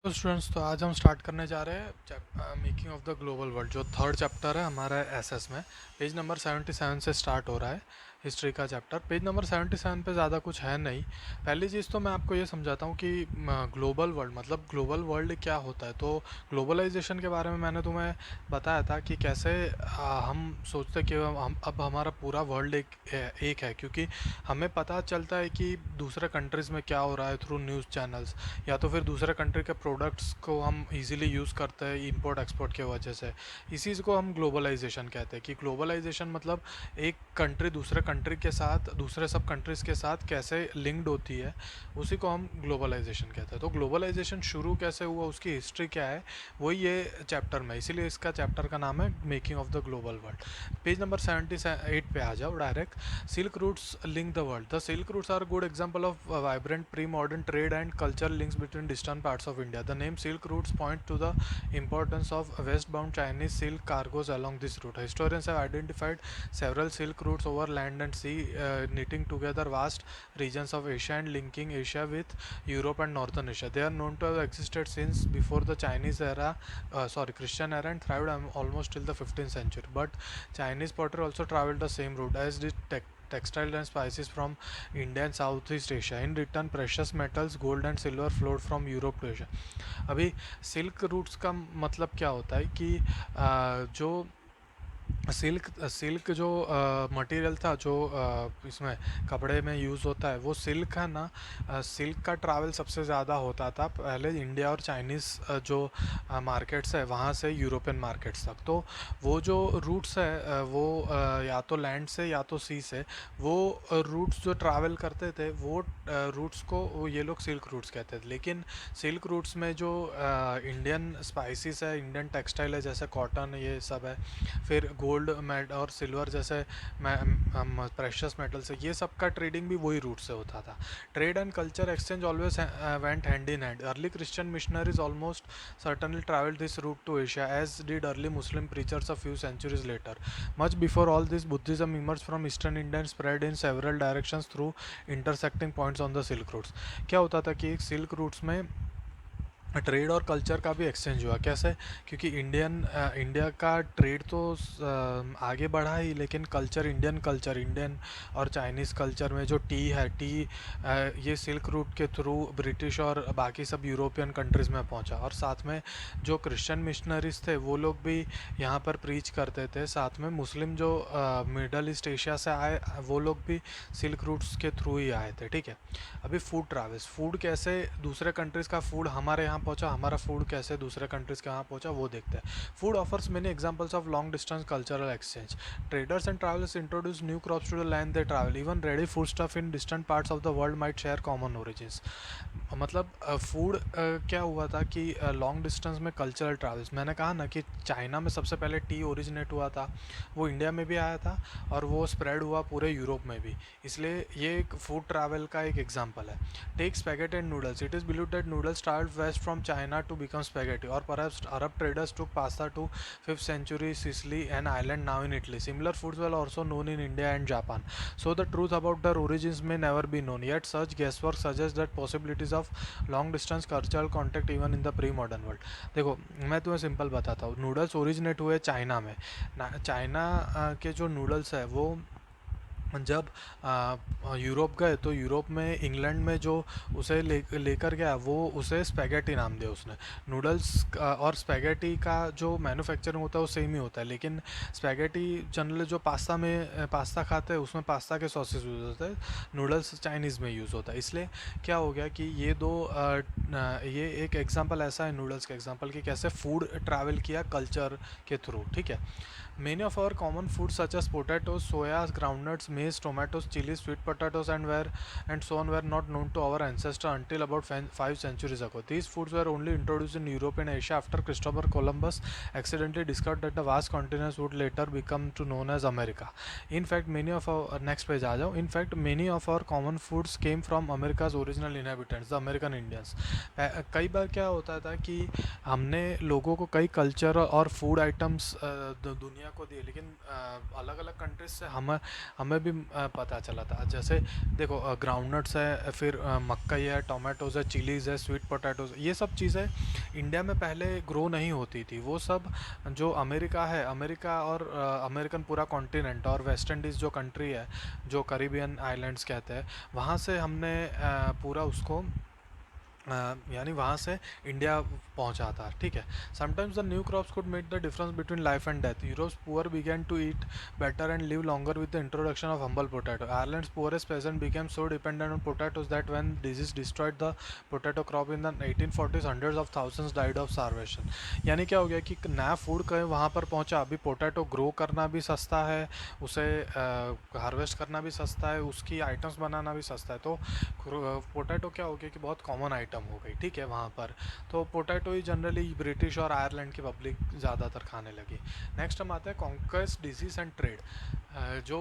तो स्टूडेंट्स, तो आज हम स्टार्ट करने जा रहे हैं making of the global world. जो थर्ड चैप्टर है हमारा एसएस में, पेज नंबर 77 से स्टार्ट हो रहा है हिस्ट्री का चैप्टर। पेज नंबर 77 पे ज़्यादा कुछ है नहीं। पहली चीज़ तो मैं आपको ये समझाता हूँ कि ग्लोबल वर्ल्ड मतलब ग्लोबल वर्ल्ड क्या होता है। तो ग्लोबलाइजेशन के बारे में मैंने तुम्हें बताया था कि कैसे हम सोचते कि हम अब हमारा पूरा वर्ल्ड एक है, क्योंकि हमें पता चलता है कि दूसरे कंट्रीज़ में क्या हो रहा है थ्रू न्यूज़ चैनल्स, या तो फिर दूसरे कंट्री के प्रोडक्ट्स को हम इजीली यूज़ करते हैं इंपोर्ट एक्सपोर्ट के वजह से। इसी को हम ग्लोबलाइजेशन कहते हैं कि ग्लोबलाइजेशन मतलब एक कंट्री दूसरे कंट्री के साथ, दूसरे सब कंट्रीज़ के साथ कैसे लिंक्ड होती है, उसी को हम ग्लोबलाइजेशन कहते हैं। तो ग्लोबलाइजेशन शुरू कैसे हुआ, उसकी हिस्ट्री क्या है, वही ये चैप्टर में, इसीलिए इसका चैप्टर का नाम है making of the global world. Page number 78 पे आ जाओ direct. Silk routes link the world. The Silk routes are a good example of vibrant pre-modern trade and cultural links between distant parts of India. The name Silk routes point to the importance of westbound Chinese silk cargoes along this route. Historians have identified several silk routes over land and sea, knitting together vast regions of Asia and linking Asia with Europe and Northern Asia. They are known to have existed since before the Christian era, and thrived almost till the 15th century. But Chinese pottery also traveled the same route, as did textile and spices from India and Southeast Asia. In return, precious metals, gold and silver flowed from Europe to Asia. अभी silk roots का मतलब क्या होता है कि जो silk जो material था, जो इसमें कपड़े में यूज़ होता है, वो सिल्क है ना। सिल्क का ट्रैवल सबसे ज़्यादा होता था पहले इंडिया और चाइनीज़ जो मार्केट्स है वहाँ से यूरोपियन मार्केट्स तक। तो वो जो रूट्स है वो या तो लैंड से या तो सी से, वो रूट्स जो ट्रैवल करते थे वो रूट्स को ये लोग सिल्क रूट्स कहते थे। लेकिन सिल्क रूट्स में जो इंडियन स्पाइसेस है, इंडियन टेक्सटाइल है जैसे कॉटन, ये सब है, फिर गोल्ड मेड और सिल्वर जैसे प्रेशियस मेटल्स है, ये सब का ट्रेडिंग भी वही रूट से होता था। Trade and culture exchange always went hand in hand. Early Christian missionaries almost certainly traveled this route to Asia, as did early Muslim preachers a few centuries later. Much before all this, Buddhism emerged from eastern India and spread in several directions through intersecting points on the Silk routes. क्या होता था कि silk roots में trade और culture का भी exchange हुआ। कैसे? क्योंकि इंडिया का ट्रेड तो आगे बढ़ा ही, लेकिन कल्चर, इंडियन और चाइनीज़ कल्चर में जो टी है, ये सिल्क रूट के थ्रू ब्रिटिश और बाकी सब यूरोपियन कंट्रीज़ में पहुंचा। और साथ में जो क्रिश्चियन मिशनरीज थे वो लोग भी यहाँ पर प्रीच करते थे। साथ में मुस्लिम जो मिडल ईस्ट एशिया से आए, वो लोग भी सिल्क रूट्स के थ्रू ही आए थे। ठीक है, अभी फूड ट्रैवल्स, फूड कैसे दूसरे कंट्रीज़ का फूड हमारे यहाँ पहुँचा, हमारा फूड कैसे दूसरे कंट्रीज़ के यहाँ पहुँचा, वो देखते हैं। Food offers many examples of long distance cultural exchange. Traders and travelers introduce new crops to the land they travel. Even ready food stuff in distant parts of the world might share common origins. मतलब food क्या हुआ था कि long distance में cultural travels, मैंने कहा ना कि चाइना में सबसे पहले टी ओरिजिनेट हुआ था, वो इंडिया में भी आया था और वो स्प्रेड हुआ पूरे यूरोप में भी, इसलिए ये एक फूड ट्रैवल का एक एग्जांपल है। Take spaghetti and noodles. It is believed that noodles travelled west from China to become spaghetti, और perhaps Arab traders took pasta to 5th century Sicily, an island now in Italy. Similar foods were also known in India and Japan. So the truth about their origins may never be known. Yet such guesswork suggests that possibilities of long distance cultural contact even in the pre-modern world. देखो, मैं तुम्हें simple बताता हूँ। Noodles originate हुए China में। China के जो noodles है वो जब यूरोप गए तो यूरोप में, इंग्लैंड में जो उसे लेकर गया वो उसे स्पैगेटी नाम दिया उसने। नूडल्स और स्पैगेटी का जो मैन्युफैक्चरिंग होता है वो सेम ही होता है, लेकिन स्पैगेटी जनरली जो पास्ता खाते हैं उसमें पास्ता के सॉसेस यूज़ होते हैं, नूडल्स चाइनीज़ में यूज़ होता है। इसलिए क्या हो गया कि ये एक एग्जांपल ऐसा है नूडल्स का एग्जांपल कि कैसे फूड ट्रैवल किया कल्चर के थ्रू। ठीक है, many of our common foods such as potatoes, soya, groundnuts, maize, tomatoes, chilies, sweet potatoes and so on were not known to our ancestors until about 5 centuries ago. These foods were only introduced in Europe and Asia after Christopher Columbus accidentally discovered that the vast continents would later become to known as America. In fact, many of our next page आ जाओ. In fact, many of our common foods came from America's original inhabitants, the American Indians. कई बार क्या होता था कि हमने लोगों को कई कल्चर और फूड आइटम्स दुनिया को दिए, लेकिन अलग अलग कंट्रीज से हमें भी भी पता चला था। जैसे देखो ग्राउंडनट्स है, फिर मक्कई है, टोमेटोज़ है, चिलीज़ है, स्वीट पोटैटोज़, ये सब चीज़ें इंडिया में पहले ग्रो नहीं होती थी। वो सब जो अमेरिका है, अमेरिका और अमेरिकन पूरा कॉन्टिनेंट और वेस्ट इंडीज़ जो कंट्री है, जो करीबियन आइलैंड्स कहते हैं, वहाँ से हमने पूरा उसको यानी वहाँ से इंडिया पहुँचा था, ठीक है। Sometimes the new crops could make the difference between life and death. Europe's poor began to eat better and live longer with the introduction of humble potato. Ireland's poorest peasant became so dependent on potatoes that when disease destroyed the potato crop in the 1840s hundreds of thousands died of starvation. यानी क्या हो गया कि नया food कहीं वहाँ पर पहुँचा। अभी पोटैटो ग्रो करना भी सस्ता है, उसे हार्वेस्ट करना भी सस्ता है, उसकी आइटम्स बनाना भी सस्ता है। तो पोटैटो क्या हो गया कि बहुत कॉमन आइटम हो गई, ठीक है वहाँ पर। तो पोटैटो ही जनरली ब्रिटिश और आयरलैंड की पब्लिक ज़्यादातर खाने लगी। नेक्स्ट हम आते हैं कॉन्क्वेस्ट, डिजीज एंड ट्रेड। जो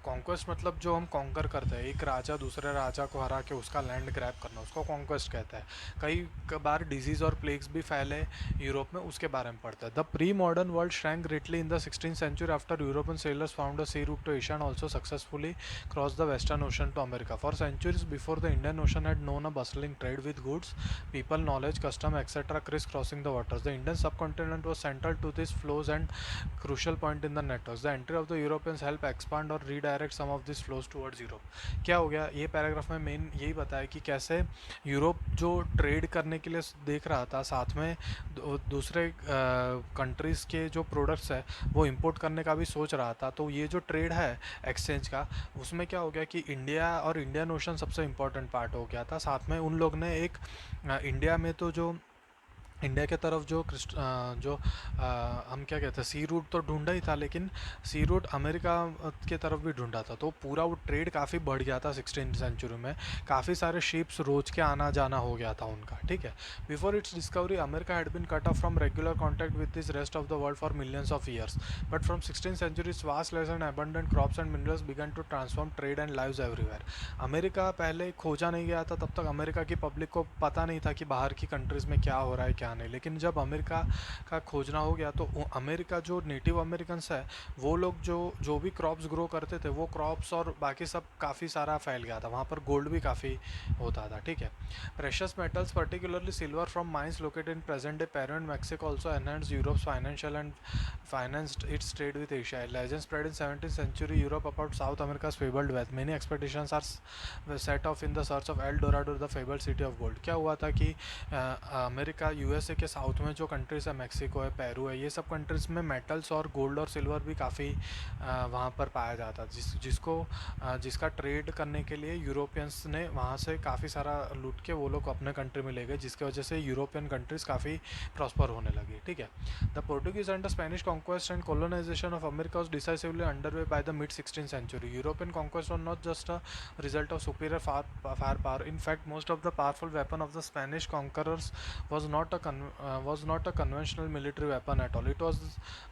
कॉन्क्वेस्ट मतलब जो हम कॉन्कर करते हैं, एक राजा दूसरे राजा को हरा के उसका लैंड ग्रैब करना, उसको कॉन्क्वेस्ट कहते हैं। कई बार डिजीज़ और प्लेग्स भी फैले यूरोप में, उसके बारे में पढ़ते हैं। The pre modern world shrank greatly in the 16th century after European sailors found a sea route to Asia and also successfully crossed the western ocean to America. For centuries before, the Indian Ocean had known a bustling trade with goods, people, knowledge, custom, etc. crisscrossing the waters. The Indian subcontinent was central to these flows and crucial point in the networks. The entry of the Europeans helped expand or redirect some of these flows towards Europe. क्या हो गया, ये paragraph में main यही बताया कि कैसे Europe जो ट्रेड करने के लिए देख रहा था, साथ में दूसरे कंट्रीज़ के जो प्रोडक्ट्स है वो इंपोर्ट करने का भी सोच रहा था। तो ये जो ट्रेड है एक्सचेंज का, उसमें क्या हो गया कि इंडिया और इंडियन ओशन सबसे इम्पोर्टेंट पार्ट हो गया था। साथ में उन लोग ने एक इंडिया में तो जो इंडिया के तरफ जो हम क्या कहते हैं सी रूट तो ढूंढा ही था, लेकिन सी रूट अमेरिका के तरफ भी ढूंढा था। तो पूरा वो ट्रेड काफ़ी बढ़ गया था 16th सेंचुरी में। काफ़ी सारे शिप्स रोज के आना जाना हो गया था उनका, ठीक है। Before its discovery America had been cut off from regular contact with this rest of the world for millions of years, but from 16th century vast lands and abundant crops and minerals began to transform trade and lives everywhere. America पहले खोजा नहीं गया था, तब तक America की public को पता नहीं था कि बाहर की कंट्रीज़ में क्या हो रहा है क्या नहीं। लेकिन जब अमेरिका का खोजना हो गया तो अमेरिका जो नेटिव अमेरिकन्स है, वो लोग जो जो भी क्रॉप्स ग्रो करते थे, वो क्रॉप्स और बाकी सब काफ़ी सारा फैल गया था। वहाँ पर गोल्ड भी काफ़ी होता था, ठीक है। Precious metals particularly silver from mines located in present day Peru and Mexico also enhanced Europe's financial and financed its trade with Asia. Legends spread in 17th century Europe about South America's fabled wealth. Many expeditions are set off in the search of El Dorado, the fabled city of gold. क्या हुआ था कि America USA के south में जो countries है, Mexico है, Peru है, ये सब कंट्रीज़ में मेटल्स और गोल्ड और सिल्वर भी काफ़ी वहाँ पर पाया जाता है, जिसका ट्रेड करने के लिए यूरोपियंस ने वहाँ से काफ़ी सारा लूट के वो लोग अपने कंट्री में ले गए, जिसकी वजह से यूरोपियन कंट्रीज़ काफ़ी प्रॉस्पर होने लगी, ठीक है। The Portuguese and the Spanish conquest and colonization of America was decisively underway by the mid 16th century. European conquest was not just a result of superior firepower. In fact, most of the powerful weapon of the Spanish conquerors was not a conventional military weapon at all. It was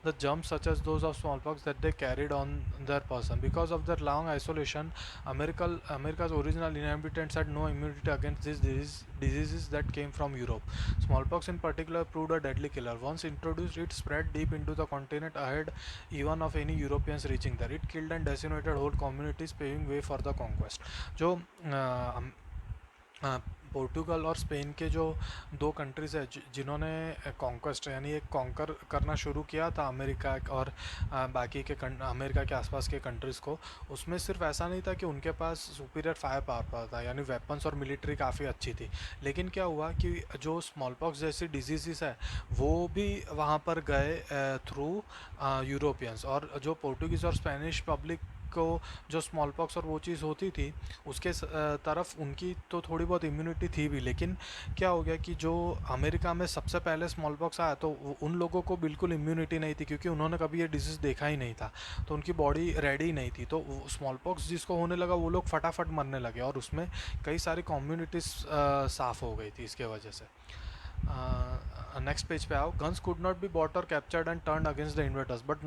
the germs such as those of smallpox that they carried on their person. Because of their long isolation, America's original inhabitants had no immunity against these diseases that came from Europe. Smallpox in particular proved a deadly killer. Once introduced, it spread deep into the continent ahead even of any Europeans reaching there. It killed and decimated whole communities, paving way for the conquest. जो पोर्टुगल और Spain के जो दो countries है जिन्होंने conquest यानी एक conquer करना शुरू किया था अमेरिका और बाकी के अमेरिका के आसपास के कंट्रीज़ को, उसमें सिर्फ ऐसा नहीं था कि उनके पास सुपीरियर फायर पावर था, यानी वेपन्स और मिलिट्री काफ़ी अच्छी थी। लेकिन क्या हुआ कि जो स्मॉल पॉक्स जैसी डिजीज़ है वो भी वहाँ पर गए थ्रू यूरोपियंस, और जो पोर्टुगीज़ और स्पेनिश पब्लिक को जो स्मॉल पॉक्स और वो चीज़ होती थी उसके तरफ उनकी तो थोड़ी बहुत इम्यूनिटी थी भी। लेकिन क्या हो गया कि जो अमेरिका में सबसे पहले स्मॉल पॉक्स आया तो उन लोगों को बिल्कुल इम्यूनिटी नहीं थी, क्योंकि उन्होंने कभी ये डिजीज़ देखा ही नहीं था, तो उनकी बॉडी रेडी नहीं थी। तो स्मॉल पॉक्स जिसको होने लगा वो लोग फटाफट मरने लगे, और उसमें कई सारी कम्युनिटीज़ साफ़ हो गई थी इसके वजह से। नेक्स्ट पेज पे आओ। Guns could not be bought और captured and turn against the invaders, but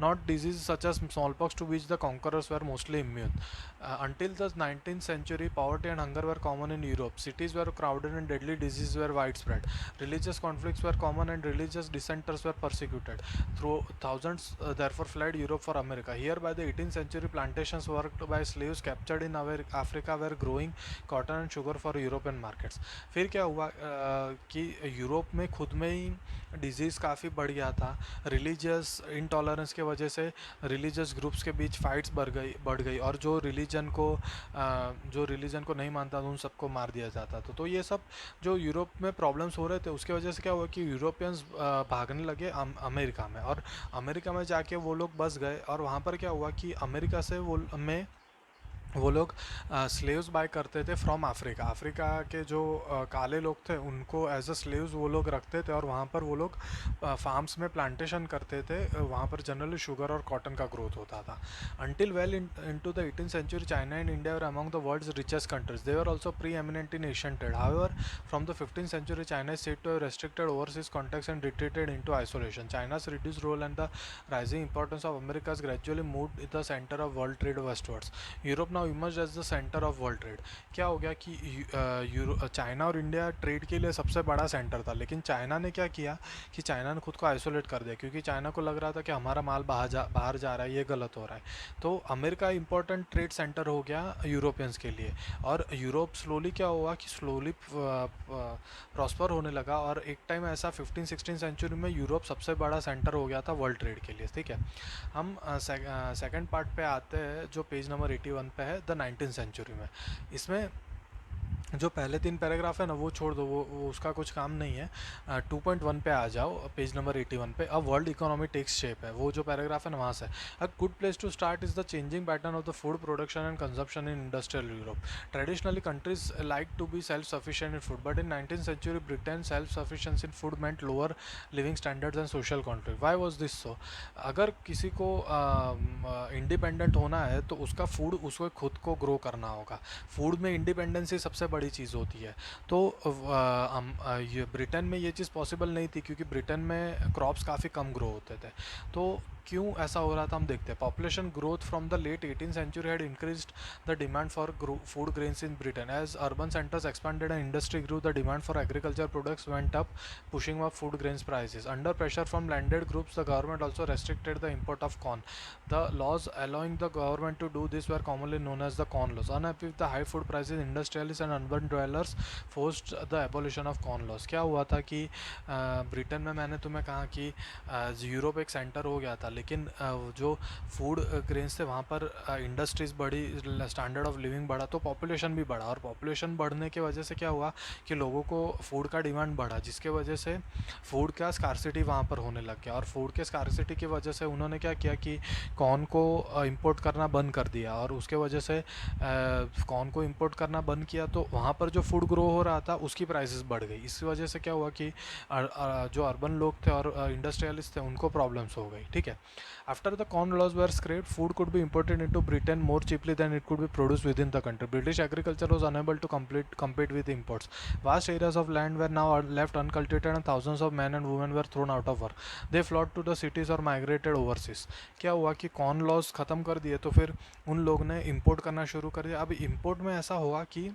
not disease such as smallpox to which the conquerors were mostly immune. Until the 19th century, poverty and hunger were common in Europe. Cities were crowded and deadly diseases were widespread. Religious conflicts were common and religious dissenters were persecuted. Through thousands therefore fled Europe for America. Here by the 18th century, plantations worked by slaves captured in Africa were growing cotton and sugar for European markets. फिर क्या हुआ कि Europe में खुद में ही disease काफ़ी बढ़ गया था। रिलीजियस इंटॉलरेंस के वजह से रिलीजियस ग्रुप्स के बीच फाइट्स बढ़ गई और जो रिलीजन को नहीं मानता था उन सबको मार दिया जाता था। तो ये सब जो यूरोप में प्रॉब्लम्स हो रहे थे उसके वजह से क्या हुआ कि यूरोपियंस भागने लगे अमेरिका में, और अमेरिका में जाके वो लोग बस गए। और वहाँ पर क्या हुआ कि अमेरिका से वो लोग स्लेव्स बाय करते थे फ्रॉम अफ्रीका। अफ्रीका के जो काले लोग थे उनको एज अ स्लेव्स वो लोग रखते थे और वहाँ पर वो लोग फार्म्स में प्लांटेशन करते थे। वहाँ पर जनरली शुगर और कॉटन का ग्रोथ होता था। Until well into the 18th century, China and India were among the world's richest countries. They were also pre eminent in Asian trade. However from the 15th century, China is said to have restricted overseas contacts and retreated into isolation. China's reduced role and the rising importance of America has gradually moved the center of world trade westwards. Europe now emerge as the centre of world trade. क्या हो गया कि China और India trade के लिए सबसे बड़ा centre था, लेकिन चाइना ने क्या किया कि चाइना ने खुद को आइसोलेट कर दिया, क्योंकि चाइना को लग रहा था कि हमारा माल बाहर जा रहा है, ये गलत हो रहा है। तो अमेरिका इंपॉर्टेंट ट्रेड सेंटर हो गया यूरोपियंस के लिए, और यूरोप स्लोली क्या हुआ कि स्लोली प्रॉस्पर होने लगा। और एक टाइम ऐसा 15-16 सेंचुरी में यूरोप सबसे बड़ा सेंटर हो गया था वर्ल्ड ट्रेड के लिए। ठीक है, हम सेकंड पार्ट पे आते हैं जो पेज नंबर 81 पे है, द 19th सेंचुरी में। इसमें जो पहले 3 पैराग्राफ है ना वो छोड़ दो, वो उसका कुछ काम नहीं है। 2.1 पे आ जाओ, पेज नंबर 81 पे। अब वर्ल्ड इकोनॉमी टेक्स शेप है, वो जो पैराग्राफ है ना वहाँ से। A good place to start is the changing pattern of the food production and consumption in industrial Europe. Traditionally countries like to be self sufficient in food, but in 19th century Britain self sufficiency in food meant lower living standards and social conflict. Why was this so? अगर किसी को independent होना है तो उसका food उसको खुद को ग्रो करना होगा। फूड में इंडिपेंडेंसी सबसे बड़ी चीज़ होती है। तो ये ब्रिटेन में ये चीज़ पॉसिबल नहीं थी, क्योंकि ब्रिटेन में क्रॉप्स काफ़ी कम ग्रो होते थे। तो क्यों ऐसा हो रहा था हम देखते हैं। Population growth from the late 18th century had increased the demand for food grains in Britain. As urban centres expanded and industry grew, the demand for agriculture products went up, pushing up food grains prices. Under pressure from landed groups, the government also restricted the import of corn. The laws allowing the government to do this were commonly known as the corn laws. Unhappy with the high food prices, industrialists and urban dwellers forced the abolition of corn laws. क्या हुआ था कि Britain में मैंने तुम्हें कहा कि Europe एक सेंटर हो गया था, लेकिन जो फूड ग्रेन्स थे वहाँ पर इंडस्ट्रीज़ बढ़ी, स्टैंडर्ड ऑफ लिविंग बढ़ा, तो पॉपुलेशन भी बढ़ा। और पॉपुलेशन बढ़ने की वजह से क्या हुआ कि लोगों को फूड का डिमांड बढ़ा, जिसके वजह से फूड का स्कार्सिटी वहाँ पर होने लग गया। और फूड के स्कार्सिटी की वजह से उन्होंने क्या किया कि कॉर्न को इंपोर्ट करना बंद कर दिया, और उसके वजह से कॉर्न को इंपोर्ट करना बंद किया तो वहाँ पर जो फूड ग्रो हो रहा था उसकी प्राइसेस बढ़ गई। इस वजह से क्या हुआ कि जो अर्बन लोग थे और इंडस्ट्रियलिस्ट थे उनको प्रॉब्लम्स हो गई। ठीक है, after the corn laws were scrapped, food could be imported into Britain more cheaply than it could be produce within the country. British agriculture was unable to compete with imports. Vast areas of land were now left uncultivated and thousands of men and women were thrown out of work. They flowed to the cities or migrated overseas. क्या हुआ कि corn laws ख़त्म कर दिए तो फिर उन लोग ने इंपोर्ट करना शुरू कर दिया। अब इंपोर्ट में ऐसा हुआ कि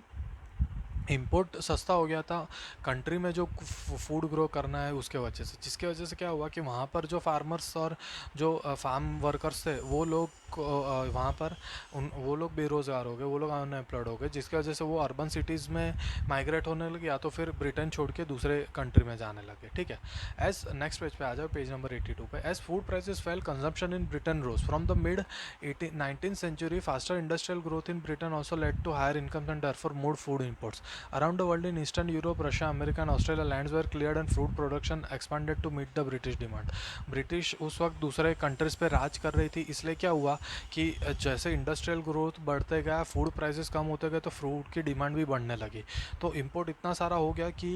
इंपोर्ट सस्ता हो गया था कंट्री में जो फूड ग्रो करना है उसके वजह से, जिसके वजह से क्या हुआ कि वहाँ पर जो फार्मर्स और जो फार्म वर्कर्स थे वो लोग वहाँ पर वो लोग बेरोज़गार हो गए, वो लोग अनएम्प्लॉयड हो गए, जिसकी वजह से वो अर्बन सिटीज़ में माइग्रेट होने लगे या तो फिर ब्रिटेन छोड़ के दूसरे कंट्री में जाने लगे। ठीक है, एज नेक्स्ट पेज पे आ जाओ, पेज नंबर 82 पे। As food prices fell, consumption in Britain rose from the mid 19th century. Faster industrial growth in Britain also led to higher incomes and therefore more food imports. Around the world in Eastern Europe, Russia, America and Australia, lands were cleared and fruit production expanded to meet the British demand. British उस वक्त दूसरे countries पे राज कर रही थी, इसलिए क्या हुआ कि जैसे इंडस्ट्रियल ग्रोथ बढ़ते गया, फूड प्राइसेस कम होते गए, तो फ्रूट की डिमांड भी बढ़ने लगी। तो इंपोर्ट इतना सारा हो गया कि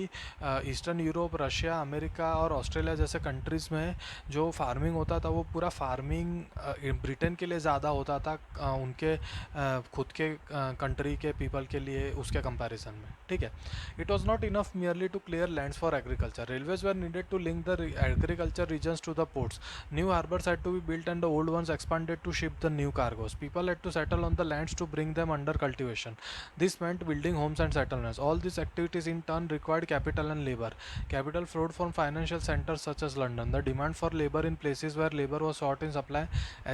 ईस्टर्न यूरोप, रशिया, अमेरिका और ऑस्ट्रेलिया जैसे कंट्रीज़ में जो फार्मिंग होता था वो पूरा फार्मिंग ब्रिटेन के लिए ज़्यादा होता था उनके खुद के कंट्री के पीपल के लिए उसके कंपैरिजन में। ठीक है। It was not enough merely to clear lands for agriculture, railways were needed to link the agriculture regions to the ports. New harbors had to be built and the old ones expanded to ship the new cargoes. People had to settle on the lands to bring them under cultivation. This meant building homes and settlements. All these activities in turn required capital and labor. Capital flowed from financial centers such as London. The demand for labor in places where labor was short in supply,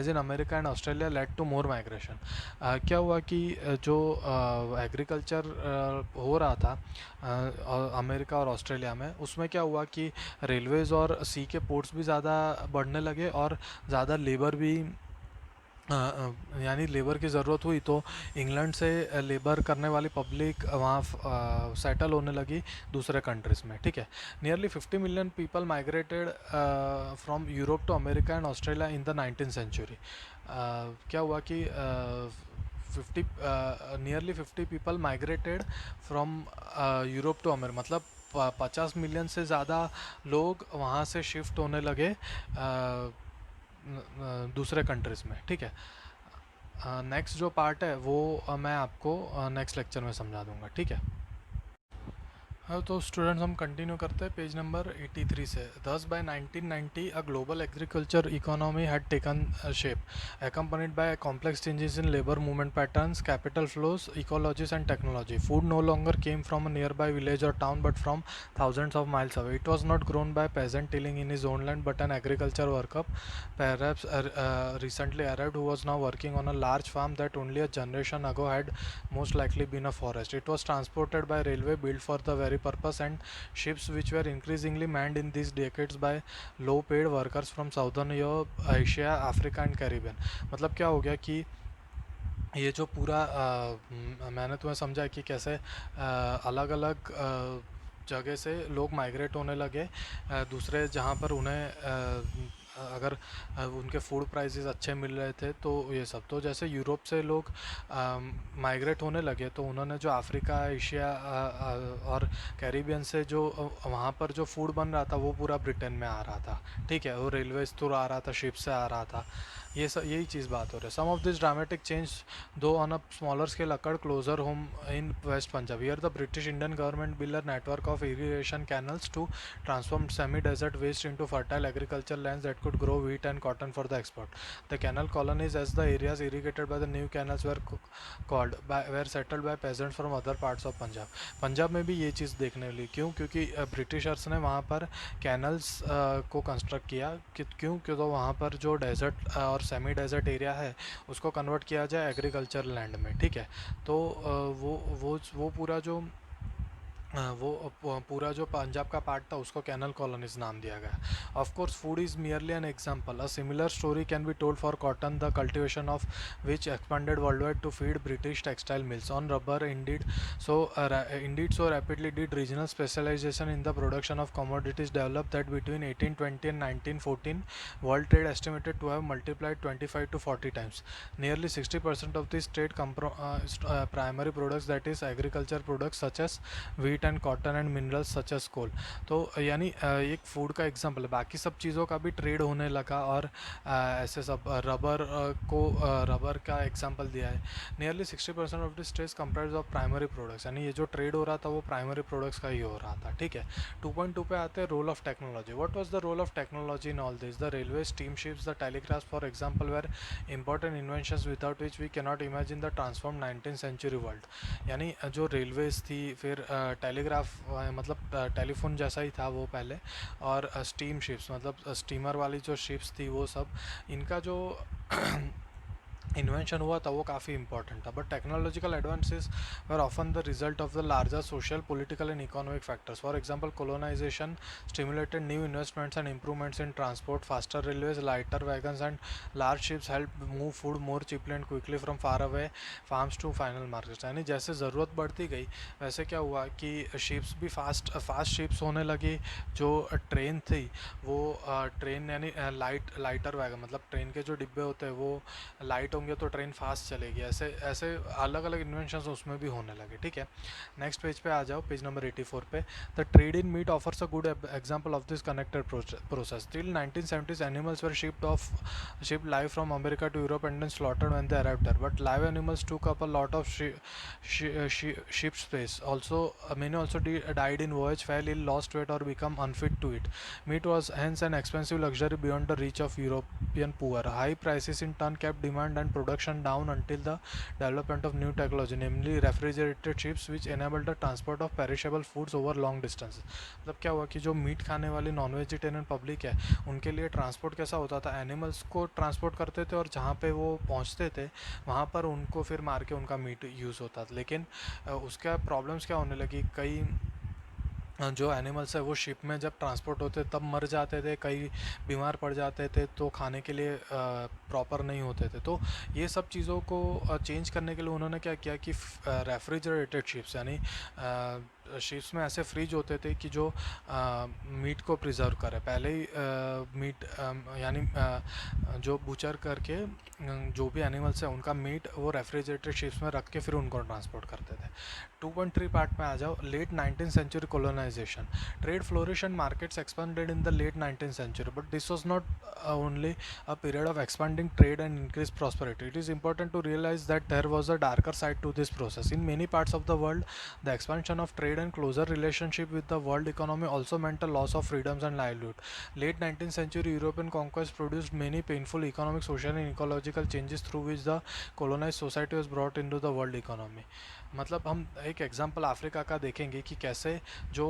as in America and Australia, led to more migration. क्या हुआ कि जो agriculture हो रहा था America और Australia में, उसमें क्या हुआ कि रेलवेज़ और सी के पोर्ट्स भी ज़्यादा बढ़ने लगे और ज़्यादा लेबर भी यानी लेबर की ज़रूरत हुई, तो इंग्लैंड से लेबर करने वाली पब्लिक वहाँ सेटल होने लगी दूसरे कंट्रीज़ में, ठीक है। Nearly 50 million people migrated from Europe to America and Australia in the 19th century. क्या हुआ कि 50 nearly 50 people migrated from Europe to America, मतलब 50 मिलियन से ज़्यादा लोग वहाँ से शिफ्ट होने लगे दूसरे कंट्रीज़ में, ठीक है। नेक्स्ट जो पार्ट है वो मैं आपको नेक्स्ट लेक्चर में समझा दूंगा, ठीक है। हाँ, तो स्टूडेंट्स हम कंटिन्यू करते हैं पेज नंबर 83 से। Thus by 1990 a global agriculture economy had taken shape accompanied by complex changes in labor movement patterns, capital flows, ecologies and technology. Food no longer came from a nearby village or town but from thousands of miles away. It was not grown by a peasant tilling in his own land but an agriculture worker, perhaps recently arrived, who was now working on a large farm that only a generation ago had most likely been a forest. It was transported by railway built for the very purpose, and ships which were increasingly manned in these decades by low paid workers from southern Europe, Asia, Africa and Caribbean. मतलब क्या हो गया कि ये जो पूरा मैंने तुम्हें समझा कि कैसे अलग अलग जगह से लोग माइग्रेट होने लगे दूसरे, जहाँ पर उन्हें अगर उनके फूड प्राइसेस अच्छे मिल रहे थे, तो ये सब, तो जैसे यूरोप से लोग माइग्रेट होने लगे, तो उन्होंने जो अफ्रीका, एशिया और कैरिबियन से जो वहाँ पर जो फूड बन रहा था वो पूरा ब्रिटेन में आ रहा था, ठीक है। वो रेलवे थ्रू आ रहा था, शिप से आ रहा था, ये सब यही चीज़ बात हो रही है। Some of this dramatic change though on a smaller scale occurred closer home in west Punjab. Here the British Indian government build a network of irrigation canals to transform semi-desert waste into fertile agricultural lands that could grow wheat and cotton for the export. The canal colonies, as the areas irrigated by the new canals were settled by peasants from other parts of Punjab. Punjab में भी ये चीज़ देखने मिली, क्यों? क्योंकि Britishers ने वहाँ पर canals को कंस्ट्रक्ट किया, क्यों? क्यों तो वहाँ पर जो डेजर्ट और सेमी डेजर्ट एरिया है उसको कन्वर्ट किया जाए एग्रीकल्चर लैंड में, ठीक है। तो वो पूरा जो पूरा जो पंजाब का पार्ट था उसको कैनल कॉलोनीज नाम दिया गया। Of course food is merely an example. A similar story can be told for cotton, the cultivation of which expanded world wide to feed British textile mills. On rubber indeed so rapidly did regional specialization in the production of commodities develop that between 1820 and 1914 world trade estimated to have multiplied 25 to 40 times. Nearly 60% of this trade primary products, that is agriculture products such as wheat and cotton and minerals such as coal. तो यानी एक food का example है, बाकी सब चीज़ों का भी ट्रेड होने लगा, और ऐसे सब रबर का एग्जांपल दिया है। Nearly 60% of this trade comprise of primary products, यानी ये जो ट्रेड हो रहा था वो प्राइमरी प्रोडक्ट्स का ही हो रहा था, ठीक है। 2.2 पे आते हैं role of technology. What was the role of technology in all this? The railway, steam ships, the telegraph for example were important inventions without which we cannot imagine the transform 19th century world. यानी जो railways थी, फिर telegraph मतलब telephone जैसा ही था वो पहले, और स्टीम शिप्स मतलब स्टीमर वाली जो शिप्स थी वो सब, इनका जो इन्वेंशन हुआ था वो काफ़ी इंपॉर्टेंट था। But technological advances were often the result of the larger social, political and economic factors. For example colonization stimulated new investments and improvements in transport. Faster railways, lighter wagons and large ships helped move food more cheaply and quickly from far away farms to final markets. यानी जैसे ज़रूरत बढ़ती गई वैसे क्या हुआ कि ships भी फास्ट शिप्स होने लगी। जो ट्रेन थी वो ट्रेन यानी लाइटर वैगन, मतलब ट्रेन के जो डिब्बे होते हैं वो लाइट होंगे तो ट्रेन फास्ट चलेगी, ऐसे ऐसे अलग अलग इन्वेंशंस उसमें भी होने लगे, ठीक है। नेक्स्ट पेज पे आ जाओ, पेज नंबर 84 पे। The trade in meat offers a good example of this connected process. Till 1970s animals were shipped live from America to Europe and then slaughtered when they arrived there. But live animals took up a lot of ship space. Also, many also died in voyage, fell ill, lost weight, or become unfit to eat. Meat was hence an expensive luxury beyond the reach of European poor. High prices in turn kept demand and production down until the development of new technology, namely refrigerated ships, which enabled the transport of perishable foods over long distances. मतलब क्या हुआ कि जो meet खाने वाली non vegetarian public है, उनके लिए ट्रांसपोर्ट कैसा होता था, एनिमल्स को ट्रांसपोर्ट करते थे और जहाँ पे वो पहुँचते थे वहाँ पर उनको फिर मार के उनका मीट यूज़ होता था। लेकिन उसका प्रॉब्लम्स क्या होने लगी, कई जो एनिमल्स है वो शिप में जब ट्रांसपोर्ट होते तब मर जाते थे, कई बीमार पड़ जाते थे, तो खाने के लिए प्रॉपर नहीं होते थे। तो ये सब चीज़ों को चेंज करने के लिए उन्होंने क्या किया कि रेफ्रिजरेटेड शिप्स, यानी शिप्स में ऐसे फ्रिज होते थे कि जो मीट को प्रिजर्व करे। पहले ही मीट यानी जो बुचर करके जो भी एनिमल्स है उनका मीट वो रेफ्रिजरेटेड शिप्स में रख के फिर उनको ट्रांसपोर्ट करते थे। 2.3 पार्ट में आ जाओ, late 19th century colonization. Trade flourished and markets expanded in the late 19th century, but this was not only a period of expanding trade and increased prosperity. It is important to realize that there was a darker side to this process. In many parts of the world, the expansion of trade and closer relationship with the world economy also meant a loss of freedoms and livelihood. Late 19th century European conquest produced many painful economic, social and ecological changes through which the colonized society was brought into the world economy. मतलब हम एक example Africa का देखेंगे कि कैसे जो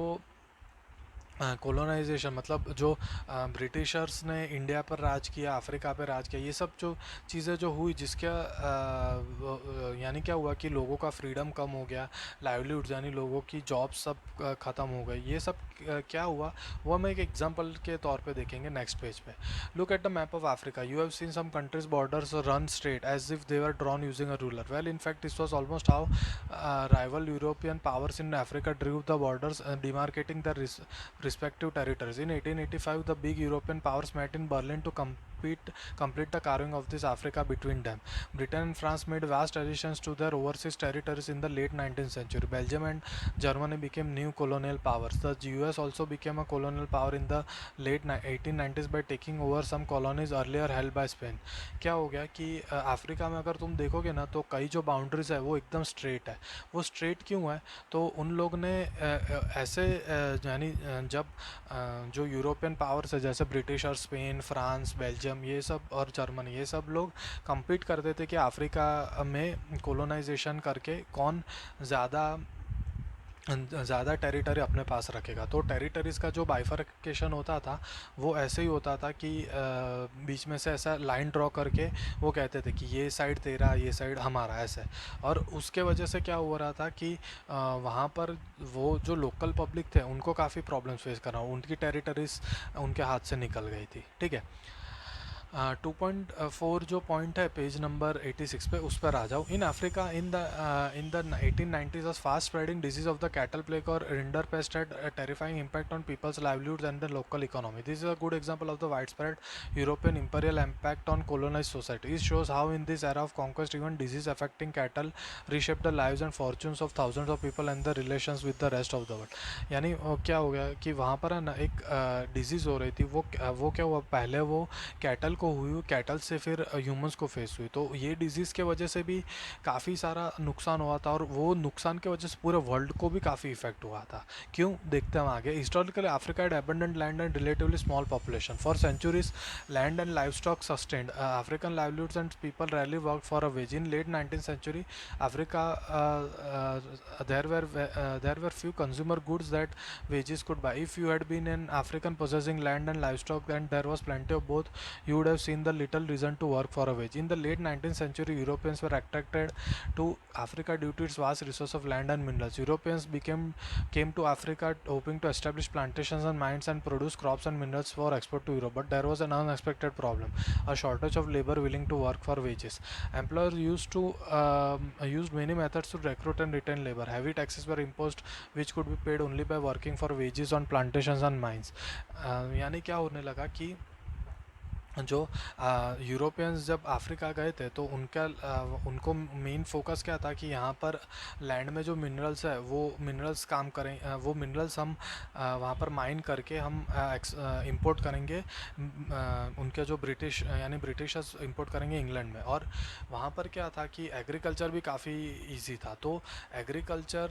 colonisation, मतलब जो ब्रिटिशर्स ने इंडिया पर राज किया, अफ्रीका पर राज किया, ये सब जो चीज़ें जो हुई, जिसका यानी क्या हुआ कि लोगों का फ्रीडम कम हो गया, लाइवलीहुड यानी लोगों की जॉब सब ख़त्म हो गई, ये सब क्या हुआ वो हम एक एग्जांपल के तौर पे देखेंगे नेक्स्ट पेज पे। Look at the map of Africa, you have seen some countries borders run straight as if they were drawn using a ruler. Well in fact this was almost how rival European powers in Africa drew the borders, demarcating the respective territories. In 1885, the big European powers met in Berlin to complete the carving of this Africa between them. Britain and France made vast additions to their overseas territories in the late 19th century. Belgium and Germany became new colonial powers. The US also became a colonial power in the late 1890s by taking over some colonies earlier held by Spain. क्या हो गया कि Africa में अगर तुम देखोगे ना तो कई जो बाउंड्रीज है वो एकदम स्ट्रेट है। वो स्ट्रेट क्यों है, तो उन लोग ने ऐसे यानी जब जो यूरोपियन पावर्स है जैसे ब्रिटिश और स्पेन, फ्रांस, बेल्जियम, ये सब और जर्मनी, ये सब लोग compete करते थे कि अफ्रीका में कोलोनाइजेशन करके कौन ज़्यादा टेरिटरी अपने पास रखेगा। तो टेरिटरीज़ का जो बाइफर्केशन होता था वो ऐसे ही होता था कि बीच में से ऐसा लाइन ड्रॉ करके वो कहते थे कि ये साइड तेरा, ये साइड हमारा, ऐसे। और उसके वजह से क्या हो रहा था कि वहाँ पर वो जो लोकल पब्लिक थे उनको काफ़ी प्रॉब्लम्स फेस करना, उनकी टेरिटरीज उनके हाथ से निकल गई थी, ठीक है। 2.4 जो पॉइंट है पेज नंबर 86 पे, उस पर आ जाओ। In Africa in the 1890s was fast spreading disease of the cattle plague or rinderpest had a terrifying impact on people's livelihoods and the local economy. This is a good example of the widespread European imperial impact on colonized society. It shows how in this era of conquest even disease affecting cattle reshaped the lives and fortunes of thousands of people and the relations with the rest of the world. यानी क्या हो गया कि वहाँ पर है ना एक डिजीज़ हो रही थी, वो क्या हुआ, पहले वो कैटल को हुई, कैटल से फिर ह्यूमंस को फेस हुई, तो ये डिजीज़ के वजह से भी काफ़ी सारा नुकसान हुआ था और वो नुकसान के वजह से पूरे वर्ल्ड को भी काफ़ी इफेक्ट हुआ था। क्यों, देखते हैं हम आगे। Historically Africa had abundant land and relatively small population. For centuries, land and livestock sustained African livelihoods and people rarely worked for a wage. In late 19th century, Africa there were few consumer goods that wages could buy. If you had been an African possessing land and livestock, then there was plenty of both, you would have seen the little reason to work for a wage. In the late 19th century, Europeans were attracted to Africa due to its vast resource of land and minerals. Europeans came to Africa hoping to establish plantations and mines and produce crops and minerals for export to Europe. But there was an unexpected problem: a shortage of labor willing to work for wages. Employers used many methods to recruit and retain labor. Heavy taxes were imposed, which could be paid only by working for wages on plantations and mines. यानी क्या होने लगा कि जो Europeans जब Africa गए थे तो उनको मेन फोकस क्या था कि यहाँ पर लैंड में जो मिनरल्स है वो मिनरल्स काम करें, वो मिनरल्स हम वहाँ पर माइन करके हम इंपोर्ट करेंगे, उनके जो ब्रिटिश यानी ब्रिटिशर्स इंपोर्ट करेंगे इंग्लैंड में। और वहाँ पर क्या था कि एग्रीकल्चर भी काफ़ी इजी था, तो एग्रीकल्चर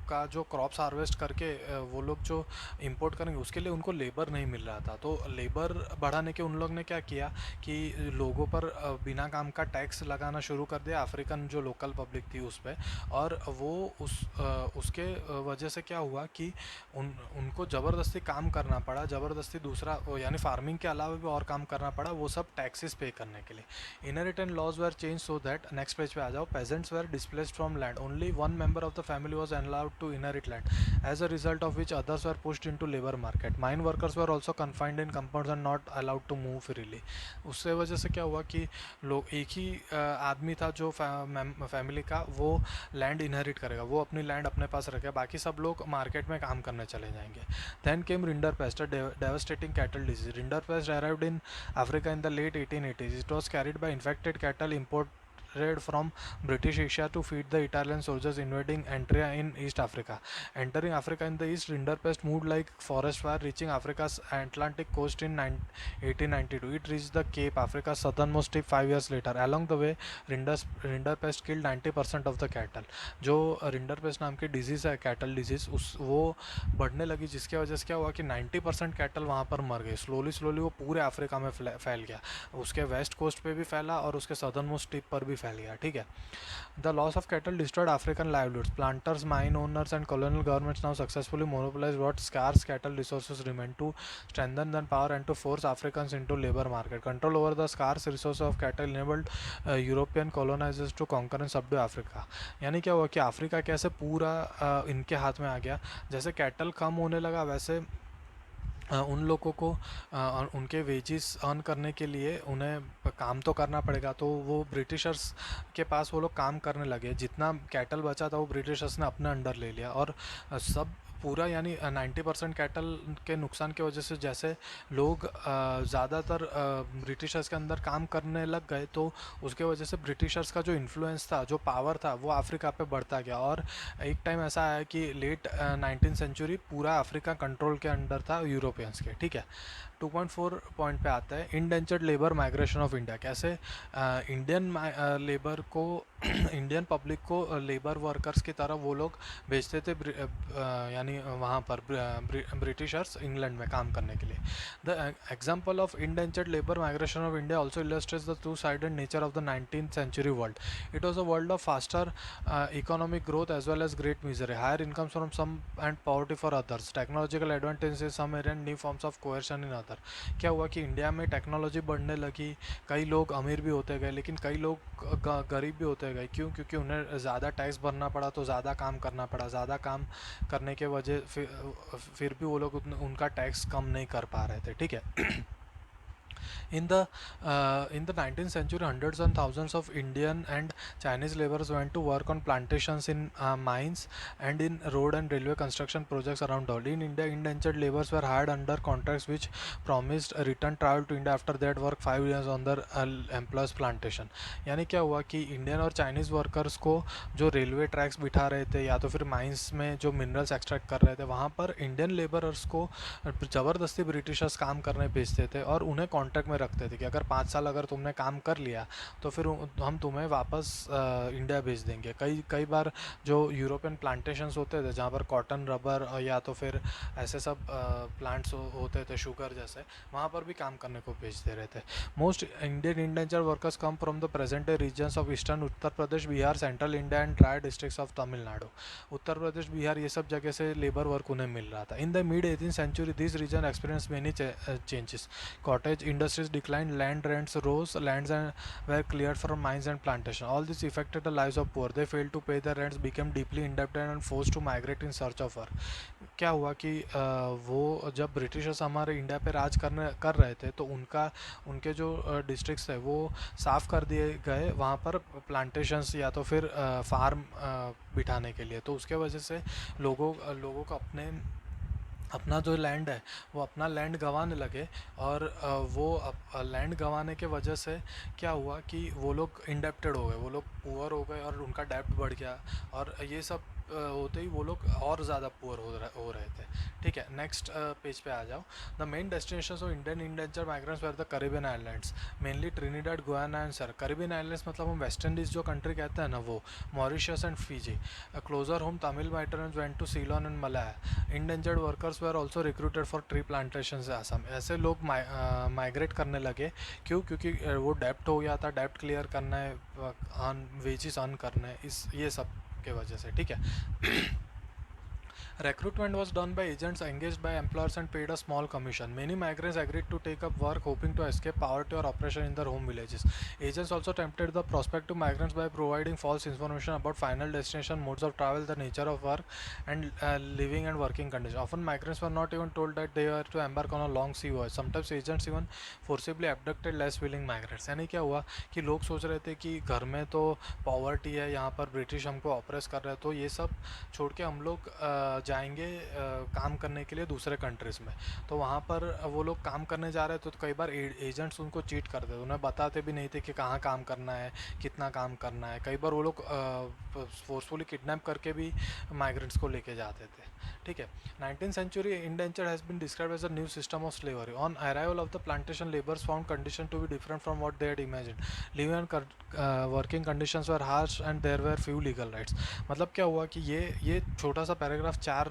का जो क्रॉप्स हार्वेस्ट करके वो लोग जो इंपोर्ट करेंगे उसके लिए उनको लेबर नहीं मिल रहा था। तो लेबर बढ़ाने के उन लोग ने क्या किया कि लोगों पर बिना काम का टैक्स लगाना शुरू कर दिया, अफ्रीकन जो लोकल पब्लिक थी उस पर। और वो उसके वजह से क्या हुआ कि उनको ज़बरदस्ती काम करना पड़ा, ज़बरदस्ती दूसरा यानी फार्मिंग के अलावा भी और काम करना पड़ा, वो सब टैक्सेस पे करने के लिए। Inheritance laws were change so that, next page पे आ जाओ, peasants were displaced from land, only one member of the family was allowed to inherit land, as a result of which others were pushed into labor market. Mine workers were also confined in compounds and not allowed to move freely. उससे वजह से क्या हुआ कि लोग एक ही आदमी था जो फैमिली का वो लैंड इनहेरिट करेगा, वो अपनी लैंड अपने पास रखेगा, बाकी सब लोग मार्केट में काम करने चले जाएंगे। Then came rinderpest, a devastating cattle disease. Rinderpest arrived in Africa in the late 1880s. It was carried by infected cattle imported from British Asia to feed the Italian soldiers invading Antria in East Africa. Entering Africa in the east, rinderpest moved like forest fire, reaching Africa's Atlantic coast in 1892. It reached the Cape, Africa's southernmost tip, 5 years later. Along the way, rinderpest killed 90% of the cattle. जो rinderpest नाम की disease है, cattle disease, उस वो बढ़ने लगी, जिसकी वजह से क्या हुआ कि 90% कैटल वहाँ पर मर गए। स्लोली स्लोली वो पूरे अफ्रीका में फैल गया, उसके वेस्ट कोस्ट पे भी फैला और उसके सदर्न मोस्ट टिप पर भी फैल गया। ठीक है। The loss of cattle destroyed African livelihoods. Planters, mine owners, and colonial governments now successfully monopolize what scarce cattle resources remain to strengthen their power and to force Africans into labor market. Control over the scarce resources of cattle enabled European colonizers to conquer and subdue Africa. यानी क्या हुआ कि Africa कैसे पूरा इनके हाथ में आ गया। जैसे कैटल कम होने लगा वैसे उन लोगों को उनके वेजेस अर्न करने के लिए उन्हें काम तो करना पड़ेगा, तो वो ब्रिटिशर्स के पास वो लोग काम करने लगे। जितना कैटल बचा था वो ब्रिटिशर्स ने अपने अंडर ले लिया, और सब पूरा यानी 90% कैटल के नुकसान की वजह से जैसे लोग ज़्यादातर ब्रिटिशर्स के अंदर काम करने लग गए, तो उसके वजह से ब्रिटिशर्स का जो इन्फ्लुएंस था, जो पावर था, वो अफ्रीका पे बढ़ता गया। और एक टाइम ऐसा आया कि लेट 19th सेंचुरी पूरा अफ्रीका कंट्रोल के अंडर था यूरोपियंस के। ठीक है। 2.4 पॉइंट पे आता है, indentured labour migration of India. कैसे इंडियन लेबर को इंडियन पब्लिक को लेबर वर्कर्स की तरह वो लोग भेजते थे, यानी वहाँ पर ब्रिटिशर्स इंग्लैंड में काम करने के लिए। The example of indentured labour migration of India also illustrates the two sided nature of the 19th century world. It was a world of faster economic growth as well as great misery, higher incomes from some and poverty for others, technological advantages in some area and new forms of coercion in other. क्या हुआ कि India में technology बढ़ने लगी, कई लोग अमीर भी होते गए लेकिन कई लोग गरीब भी होते गए। क्यों? क्योंकि उन्हें ज़्यादा टैक्स भरना पड़ा, तो ज़्यादा काम करना पड़ा, ज़्यादा काम करने के वजह फिर भी वो लोग उनका टैक्स कम नहीं कर पा रहे थे। ठीक है। In the 19th century, hundreds and thousands of Indian and Chinese laborers went to work on plantations, in mines, and in road and railway construction projects around the world. In India, indentured laborers were hired under contracts which promised a return travel to India after they had worked 5 years on their employer's plantation. यानी क्या हुआ कि Indian और Chinese workers को जो railway tracks बिठा रहे थे या तो फिर माइंस में जो मिनरल्स एक्सट्रैक्ट कर रहे थे, वहाँ पर इंडियन लेबरर्स को ज़बरदस्ती ब्रिटिशर्स काम करने भेजते थे और उन्हें कॉन्ट्रैक्ट में रखते थे कि अगर 5 साल अगर तुमने काम कर लिया तो फिर हम तुम्हें वापस इंडिया भेज देंगे। कई कई बार जो यूरोपियन प्लांटेशंस होते थे जहाँ पर कॉटन, रबर या तो फिर ऐसे सब प्लांट्स होते थे, शुगर जैसे, वहाँ पर भी काम करने को भेजते रहते। Most Indian indenture workers come from the present day regions of eastern Uttar Pradesh, Bihar, central India and dry districts of Tamil Nadu. Uttar Pradesh, Bihar, ये सब जगह से लेबर वर्क उन्हें मिल रहा था। In the mid 18th century, this region experience many changes. Cottage industries declined, land rents rose, lands were cleared from mines and plantation. All this affected the lives of poor. They failed to pay their rents, became deeply indebted and forced to migrate in search of work. क्या हुआ कि वो जब Britishers हमारे India पे राज कर रहे थे तो उनके जो डिस्ट्रिक्ट्स थे वो साफ़ कर दिए गए वहाँ पर प्लांटेशंस या तो फिर फार्म बिठाने के लिए। तो उसके वजह से लोगों को अपने अपना जो लैंड है वो अपना लैंड गंवाने लगे। और वो लैंड गंवाने के वजह से क्या हुआ कि वो लोग इंडेप्टेड हो गए, वो लोग पुअर हो गए और उनका डेप्ट बढ़ गया। और ये सब होते ही वो लोग और ज़्यादा पुअर हो रहे थे। ठीक है, नेक्स्ट पेज पे आ जाओ। The main destination of Indian indenture migrants were the Caribbean islands, mainly Trinidad Guyana and sir. Caribbean islands मतलब हम वेस्ट इंडीज़ जो कंट्री कहते हैं ना, वो Mauritius and Fiji. Closer home Tamil migrants went to Ceylon and Malaya. Indentured workers were also recruited for tree plantation से आसाम। ऐसे लोग माइग्रेट करने लगे। क्यों? क्योंकि वो डेप्ट हो गया था, डेप्ट क्लियर करना है, वेजेस अर्न करना है, इस ये सब के वजह से। ठीक है। Recruitment was done by agents engaged by employers and paid a small commission. Many migrants agreed to take up work hoping to escape poverty or oppression in their home villages. Agents also tempted the prospective migrants by providing false information about final destination, modes of travel, the nature of work, and living and working conditions. Often, migrants were not even told that they were to embark on a long sea voyage. Sometimes, agents even forcibly abducted less willing migrants. यानी क्या हुआ कि लोग सोच रहे थे कि घर में तो पॉवर्टी है, यहाँ पर ब्रिटिश हमको ऑपरेस कर रहे हैं, तो ये सब छोड़ के हम लोग जाएंगे काम करने के लिए दूसरे कंट्रीज़ में। तो वहाँ पर वो लोग काम करने जा रहे थे, तो कई बार एजेंट्स उनको चीट करते थे, उन्हें बताते भी नहीं थे कि कहाँ काम करना है, कितना काम करना है। कई बार वो लोग फोर्सफुली किडनैप करके भी माइग्रेंट्स को लेके जाते थे। ठीक है। 19th century indenture has been described as a new system of slavery. On arrival of the plantation, laborers found conditions to be different from what they had imagined. Living and working conditions were harsh and there were few legal rights. मतलब क्या हुआ कि ये छोटा सा paragraph 4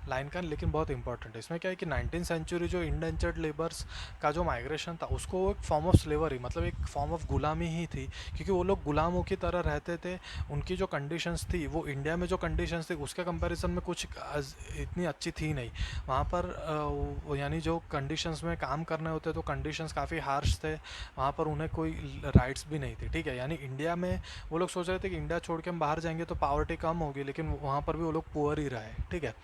line का, लेकिन बहुत इंपॉर्टेंट है। इसमें क्या है कि 19th सेंचुरी जो इंडेंचर्ड लेबर्स का जो माइग्रेशन था, उसको एक फॉर्म ऑफ स्लेवरी, मतलब एक फॉर्म ऑफ गुलामी ही थी, क्योंकि वो लोग गुलामों की तरह रहते थे। उनकी जो कंडीशंस थी, वो इंडिया में जो कंडीशंस थी उसके कंपैरिजन में कुछ इतनी अच्छी थी नहीं। वहाँ पर यानी जो कंडीशंस में काम करने होते तो कंडीशंस काफ़ी हार्श थे, वहाँ पर उन्हें कोई राइट्स भी नहीं थे। ठीक है, यानी इंडिया में वो लोग सोच रहे थे कि इंडिया छोड़ के हम बाहर जाएंगे तो पावर्टी कम होगी, लेकिन वहाँ पर भी वो लोग पुअर ही रहे। ठीक है।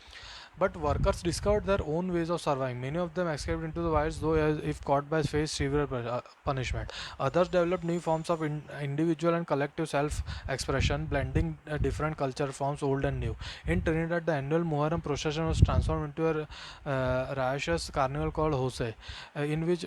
But workers discovered their own ways of surviving. Many of them escaped into the wilds, though if caught by faced severe punishment. Others developed new forms of individual and collective self-expression, blending different culture forms, old and new. In Trinidad, the annual Muharram procession was transformed into a riotous carnival called Hoseh, in which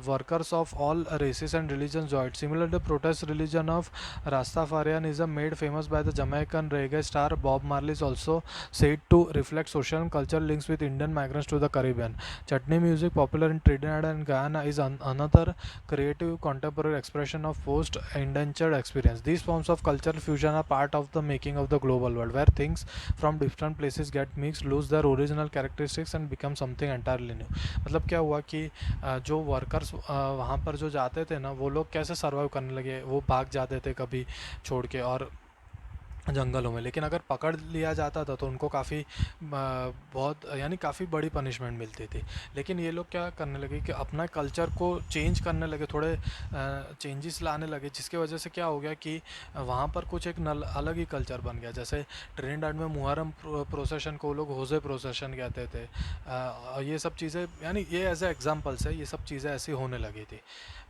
workers of all races and religions joined. Similar to the protest religion of Rastafarianism, made famous by the Jamaican reggae star Bob Marley, is also said to reflect social and cultural links with Indian migrants to the Caribbean. Chutney music, popular in Trinidad and Guyana, is another creative contemporary expression of post-indentured experience. These forms of cultural fusion are part of the making of the global world, where things from different places get mixed, lose their original characteristics and become something entirely new. मतलब क्या हुआ कि जो workers वहाँ पर जो जाते थे ना, वो लोग कैसे सर्वाइव करने लगे, वो भाग जाते थे कभी छोड़ के और जंगलों में, लेकिन अगर पकड़ लिया जाता था तो उनको काफ़ी बहुत यानी काफ़ी बड़ी पनिशमेंट मिलती थी। लेकिन ये लोग क्या करने लगे कि अपना कल्चर को चेंज करने लगे, थोड़े चेंजेस लाने लगे, जिसकी वजह से क्या हो गया कि वहाँ पर कुछ एक अलग ही कल्चर बन गया। जैसे ट्रिनिडाड में मुहर्रम प्रोसेशन को लोग होजे प्रोसेशन कहते थे। ये सब चीज़ें, यानी ये एज ए एग्जाम्पल्स है, ये सब चीज़ें ऐसी होने लगी थी।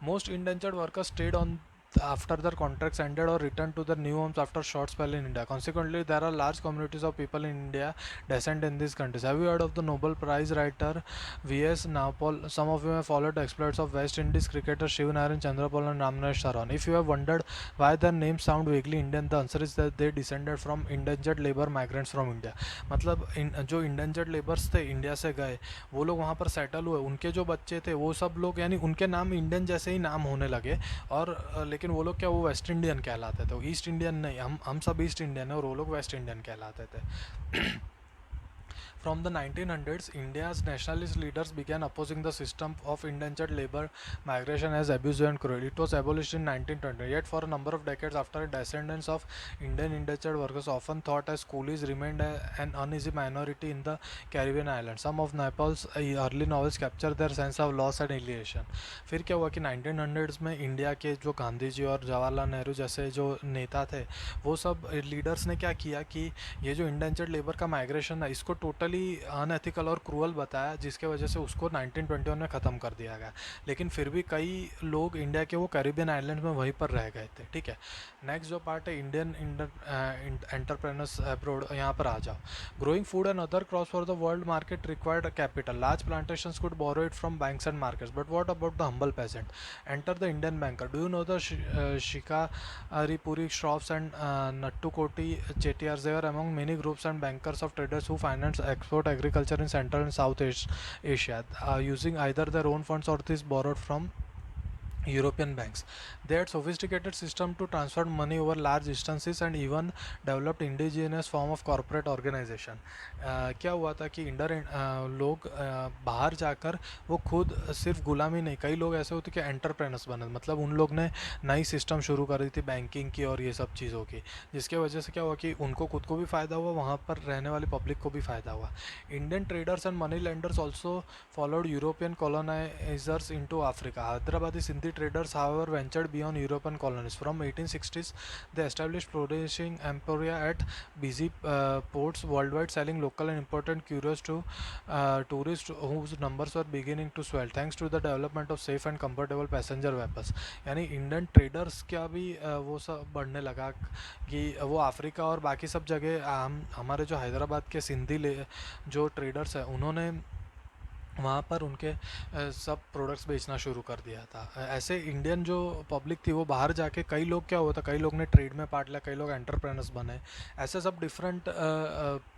Most indentured workers stayed on after their contracts ended or returned to their new homes after short spell in India. Consequently, there are large communities of people in India descent in these countries. Have you heard of the Nobel Prize writer V.S. Naipaul? Some of you have followed the exploits of West Indies cricketer Shiv Narayan Chandrapal and Ramnath Sharan. If you have wondered why their names sound vaguely Indian, the answer is that they descended from indentured labor migrants from India. मतलब जो endangered labours थे India से गए, वो लोग वहाँ पर settle हुए, उनके जो बच्चे थे वो सब लोग, यानी उनके नाम इंडियन जैसे ही नाम होने लगे। और लेकिन वो लोग क्या, वो वेस्ट इंडियन कहलाते थे, वो ईस्ट इंडियन नहीं। हम सब ईस्ट इंडियन है और वो लोग वेस्ट इंडियन कहलाते थे। From the 1900s, India's nationalist leaders began opposing the system of indentured labor migration as abusive and cruel. It was abolished in 1920, yet for a number of decades after, descendants of Indian indentured workers, often thought as coolies, remained an uneasy minority in the Caribbean islands. Some of Nepal's early novels capture their sense of loss and alienation. फिर क्या हुआ कि 1900s में India के जो गांधी जी और जवाहरलाल नेहरू जैसे जो नेता थे, वो सब लीडर्स ने क्या किया कि ये जो इंडेंचर्ड लेबर का माइग्रेशन है, इसको टोटली टोटली अनएथिकल और क्रूअल बताया, जिसके वजह से उसको 1921 में ख़त्म कर दिया गया। लेकिन फिर भी कई लोग इंडिया के वो कैरिबियन आइलैंड में वहीं पर रह गए थे। ठीक है, नेक्स्ट जो पार्ट है इंडियन एंटरप्रेनर्स अब्रोड, यहाँ पर आ जाओ। Growing food and other crops for the world market required capital, large plantations could borrow it from banks and markets, but what about the humble peasant? Enter the Indian banker. Do you know the Shikaripuri shops and Nattukoti Chettiars? They were among many groups and bankers of traders who finance export agriculture in Central and South Asia, using either their own funds or this borrowed from European banks. They had sophisticated system to transfer money over large distances and even developed indigenous form of corporate organization. क्या हुआ था कि लोग बाहर जाकर वो खुद सिर्फ गुलामी नहीं, कई लोग ऐसे होते कि एंटरप्रेनर्स बने, मतलब उन लोग ने नई सिस्टम शुरू कर दी थी बैंकिंग की और ये सब चीज़ों की, जिसके वजह से क्या हुआ कि उनको खुद को भी फ़ायदा हुआ, वहाँ पर रहने वाली पब्लिक को भी फ़ायदा हुआ। Indian traders and money lenders also followed European colonizers into Africa. Hyderabadi Sindhi traders, however, ventured beyond European colonies. From 1860s, they established flourishing emporia at busy ports worldwide, selling local and important curios to tourists whose numbers were beginning to swell, thanks to the development of safe and comfortable passenger vessels. यानी Indian traders क्या भी वो सब बढ़ने लगा कि वो Africa और बाकी सब जगह हमारे जो हैदराबाद के सिंधी जो ट्रेडर्स हैं उन्होंने वहाँ पर उनके सब प्रोडक्ट्स बेचना शुरू कर दिया था। ऐसे इंडियन जो पब्लिक थी वो बाहर जाके, कई लोग क्या हुआ था, कई लोग ने ट्रेड में पार्ट लिया, कई लोग एंटरप्रेनर्स बने, ऐसे सब डिफरेंट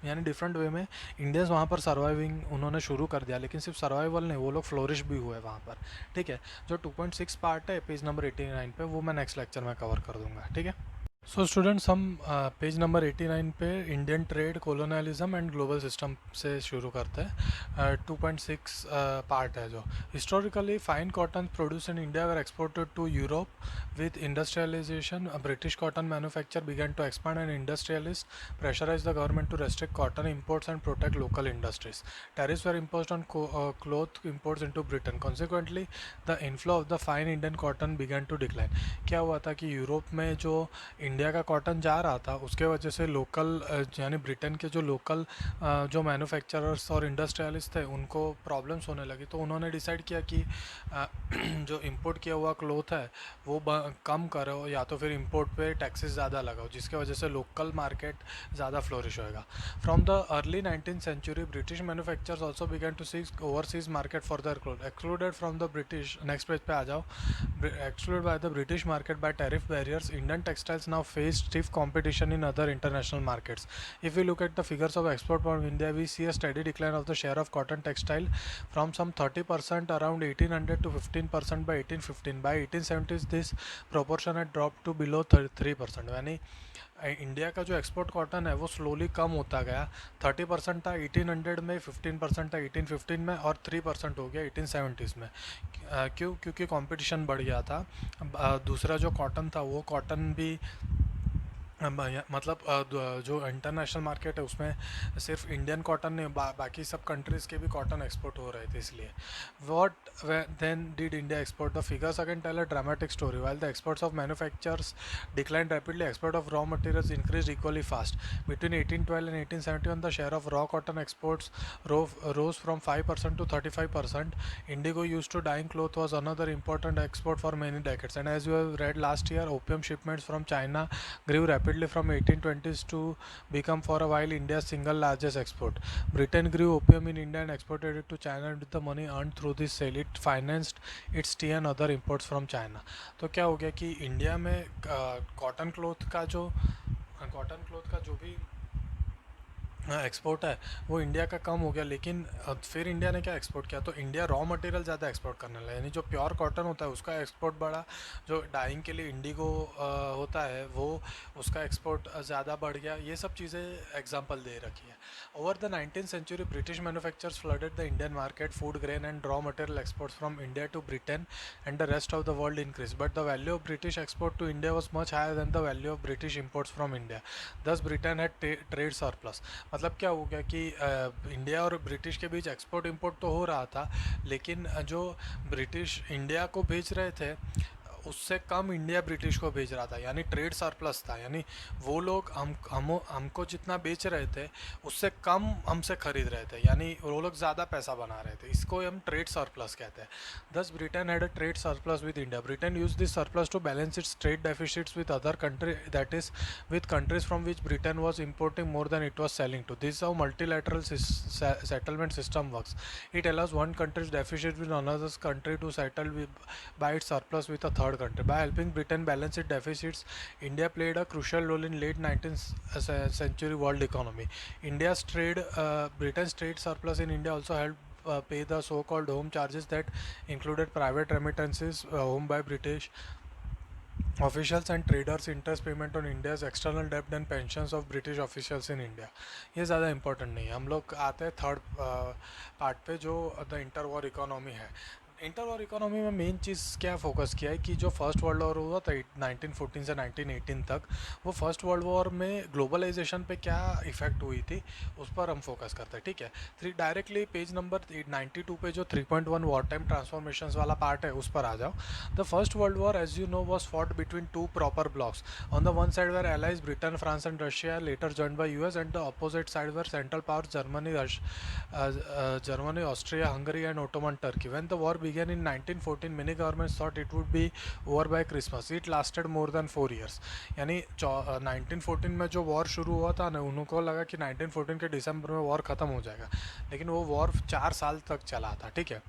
यानी डिफरेंट वे में इंडियंस वहाँ पर सर्वाइविंग उन्होंने शुरू कर दिया। लेकिन सिर्फ सर्वाइवल नहीं, वो लोग फ्लोरिश भी हुए वहाँ पर। ठीक है, जो 2.6 पार्ट है पेज नंबर 89 पे, वो मैं नेक्स्ट लेक्चर में कवर कर दूँगा। ठीक है, सो स्टूडेंट्स हम पेज नंबर 89 पे Indian trade, colonialism and global system से शुरू करते हैं। 2.6 पार्ट है जो historically fine cotton produce in India were exported to Europe with industrialisation. British cotton manufacture began to expand and industrialist pressurise the government to restrict cotton imports and protect local industries. Tariffs were imposed on cloth imports into Britain. Consequently, the inflow of the fine Indian cotton began to decline. क्या हुआ था कि Europe में जो India का cotton जा रहा था उसके वजह से लोकल यानी ब्रिटेन के जो लोकल जो मैन्युफैक्चरर्स और इंडस्ट्रियलिस्ट थे उनको प्रॉब्लम्स होने लगी। तो उन्होंने डिसाइड किया कि जो इंपोर्ट किया हुआ क्लोथ है वो कम करो, या तो फिर इंपोर्ट पे टैक्सेस ज़्यादा लगाओ, जिसके वजह से लोकल मार्केट ज़्यादा फ्लोरिश होएगा। From the early 19th century British manufacturers also began to seek overseas market for their cloth. Excluded from the British, next page पे आ जाओ, excluded by the British market by tariff barriers, Indian textiles now face stiff competition in other international markets. If we look at the figures of export from India, we see a steady decline of the share of cotton textile from some 30% around 1800 to 15% by 1815. By 1870s, this proportion had dropped to below 3%. यानी India का जो export cotton है वो slowly कम होता गया। 30% था 1800 में, 15% था 1815 में और 3% हो गया 1870s में। क्योंकि कंपटीशन बढ़ गया था। दूसरा जो कॉटन था वो कॉटन भी मतलब जो इंटरनेशनल मार्केट है उसमें सिर्फ इंडियन कॉटन नहीं, बाकी सब कंट्रीज़ के भी कॉटन एक्सपोर्ट हो रहे थे। इसलिए what then did India export? The figures again tell a dramatic story. While the exports of manufactures decline rapidly, export of raw materials increase equally fast. Between 1812 and 1871 the share of raw cotton exports rose from 5% to 35%. Indigo used to dyeing cloth was another important export for many decades. And as you have read last year, opium shipments from China grew rapidly from 1820s to become for a while India's single largest export. Britain grew opium in India and exported it to China, and with the money earned through this sale, it financed its tea and other imports from China. तो क्या हो गया कि India में cotton cloth का जो भी export है वो इंडिया का कम हो गया। लेकिन फिर इंडिया ने क्या एक्सपोर्ट किया, तो इंडिया रॉ मटेरियल ज़्यादा एक्सपोर्ट करने लगा, यानी जो प्योर कॉटन होता है उसका एक्सपोर्ट बढ़ा, जो डाइंग के लिए इंडिगो होता है वो उसका एक्सपोर्ट ज़्यादा बढ़ गया। ये सब चीज़ें एग्जांपल दे रखी है। Over the 19th century British manufacturers flooded the Indian market, food grain and raw material exports from India to Britain and the rest of the world increase, but the value of British export to India was much higher than the value of British imports from India. Thus Britain had trade surplus. मतलब क्या हो गया कि India और British के बीच export import तो हो रहा था, लेकिन जो ब्रिटिश इंडिया को बेच रहे थे उससे कम इंडिया ब्रिटिश को भेज रहा था, यानी ट्रेड सरप्लस था, यानी वो लोग हमको जितना बेच रहे थे उससे कम हमसे खरीद रहे थे, यानी वो लोग ज़्यादा पैसा बना रहे थे। इसको हम ट्रेड सरप्लस कहते हैं। Thus Britain had a trade surplus with India. Britain use this surplus to balance its trade deficits with other country, that is with countries from which Britain was importing more than it was selling to. This is how multilateral settlement system works. It allows one country's deficit with another country to settle by its surplus with a third country. By helping Britain balance its deficits, India played a crucial role in late 19th century world economy. Britain's trade surplus in India also helped pay the so-called home charges that included private remittances home by British officials and traders, interest payment on India's external debt and pensions of British officials in India. ये ज़्यादा important नहीं है। हम लोग आते हैं third part पे, जो द इंटर वॉर इकोनॉमी है। इंटर वॉर इकोनॉमी में मेन चीज़ क्या फोकस किया है कि जो फर्स्ट वर्ल्ड वॉर हुआ था 1914 से 1918 तक, वो फर्स्ट वर्ल्ड वॉर में ग्लोबलाइजेशन पे क्या इफेक्ट हुई थी उस पर हम फोकस करते हैं, ठीक है। डायरेक्टली पेज नंबर 92 पे जो 3.1 वॉर टाइम ट्रांसफॉर्मेशन वाला पार्ट है उस पर आ जाओ। The first world war, as you know, was fought between two proper blocks. On the one side were allies Britain, France and Russia, later joined by US, and the opposite side were central powers Germany, Austria, Hungary, and Ottoman Turkey. When the war began in 1914, many governments thought it would be over by Christmas. It lasted more than 4 years. यानी 1914 में जो war शुरू हुआ था ना, उनको लगा कि 1914 के दिसंबर में वॉर ख़त्म हो जाएगा, लेकिन वो वॉर 4 साल तक चला था, ठीक है।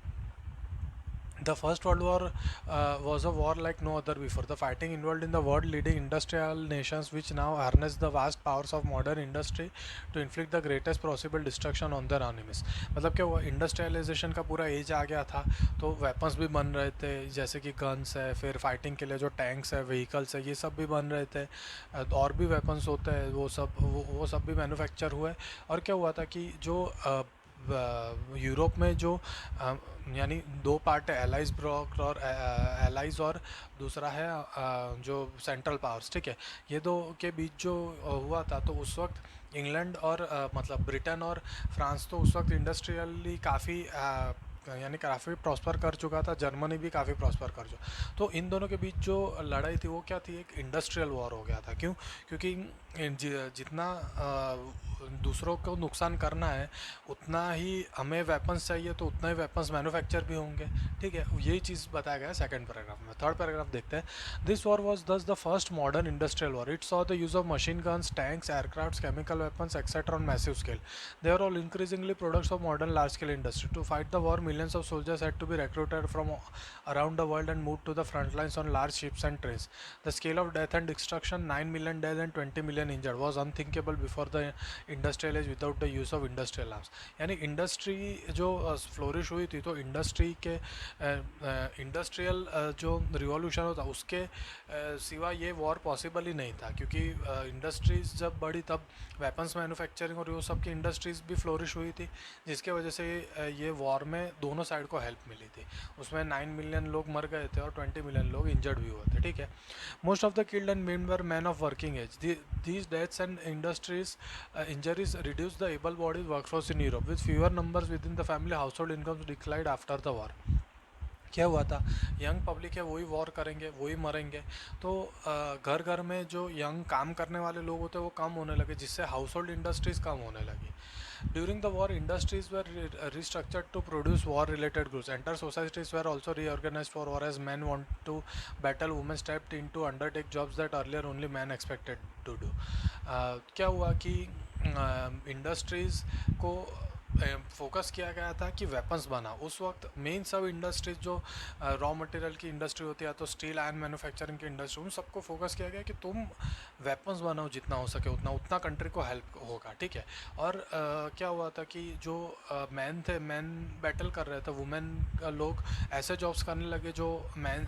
The First World War was a war like no other before. The fighting involved in the world-leading industrial nations, which now harness the vast powers of modern industry to inflict the greatest possible destruction on their enemies. मतलब कि वो industrialisation का पूरा as आ गया था, तो weapons भी बन रहे थे, जैसे कि गन्स है, फिर फाइटिंग के लिए जो टैंक्स है, व्हीकल्स है, ये सब भी बन रहे थे, और भी वेपन्स होते हैं, वो सब भी मैन्युफैक्चर हुए। और क्या हुआ था कि जो यूरोप में जो यानी दो पार्ट है, एलाइज ब्लॉक और एलाइज, और दूसरा है जो सेंट्रल पावर्स, ठीक है। ये दो के बीच जो हुआ था, तो उस वक्त इंग्लैंड और मतलब ब्रिटेन और फ्रांस तो उस वक्त इंडस्ट्रियली काफ़ी यानी काफ़ी प्रॉस्पर कर चुका था, जर्मनी भी काफ़ी प्रॉस्पर कर चुका। तो इन दोनों के बीच जो लड़ाई थी वो क्या थी, एक इंडस्ट्रियल वॉर हो गया था। क्यों? क्योंकि जितना दूसरों को नुकसान करना है, उतना ही हमें वेपन्स चाहिए, तो उतना ही वेपन्स मैन्युफैक्चर भी होंगे, ठीक है। यही चीज़ बताया गया है सेकंड पैराग्राफ में। थर्ड पैराग्राफ देखते हैं। दिस वॉर वॉज दस the first modern industrial war. It saw the use of machine guns, tanks, aircrafts, chemical weapons etcetera on massive scale. They are all increasingly products of modern large-scale industry. To fight the war, millions of soldiers had to be recruited from around the world and moved to the front lines on large ships and trains. The scale of death and destruction, 9 million dead and 20 million injured, was unthinkable before the industrial age without the use of industrial arms. यानी industry जो flourish हुई थी, तो industry के industrial जो revolution होता उसके सिवा ये वॉर पॉसिबल ही नहीं था, क्योंकि इंडस्ट्रीज जब बढ़ी तब वेपन्स मैन्युफैक्चरिंग और वो सब की इंडस्ट्रीज़ भी फ्लोरिश हुई थी, जिसके वजह से ये वॉर में दोनों साइड को हेल्प मिली थी। उसमें 9 मिलियन लोग मर गए थे और 20 मिलियन लोग इंजर्ड भी हुए थे, ठीक है। Most of the killed and maimed were men of working age. These deaths and industries injuries reduce the able bodies workforce in Europe with fewer numbers within the family household incomes declined after the war. क्या हुआ था, young public है वही war करेंगे, वही मरेंगे, तो घर घर में जो यंग काम करने वाले लोग होते हैं वो कम होने लगे, जिससे हाउस होल्ड इंडस्ट्रीज़ कम होने लगी। During the war industries were restructured to produce war related goods. Entire societies were also reorganized for war as men want to battle, women stepped in to undertake jobs that earlier only men expected to do. क्या हुआ कि industries को focus किया गया था कि weapons बना। उस वक्त मेन सब इंडस्ट्रीज जो रॉ मटेरियल की इंडस्ट्री होती है, तो स्टील आयरन मैन्युफैक्चरिंग की इंडस्ट्री, उन सबको फोकस किया गया कि तुम वेपन्स बनाओ, जितना हो सके उतना कंट्री को हेल्प होगा, ठीक है। और क्या हुआ था कि जो मैन थे, मैन बैटल कर रहे थे, वुमेन लोग ऐसे जॉब्स करने लगे जो मैन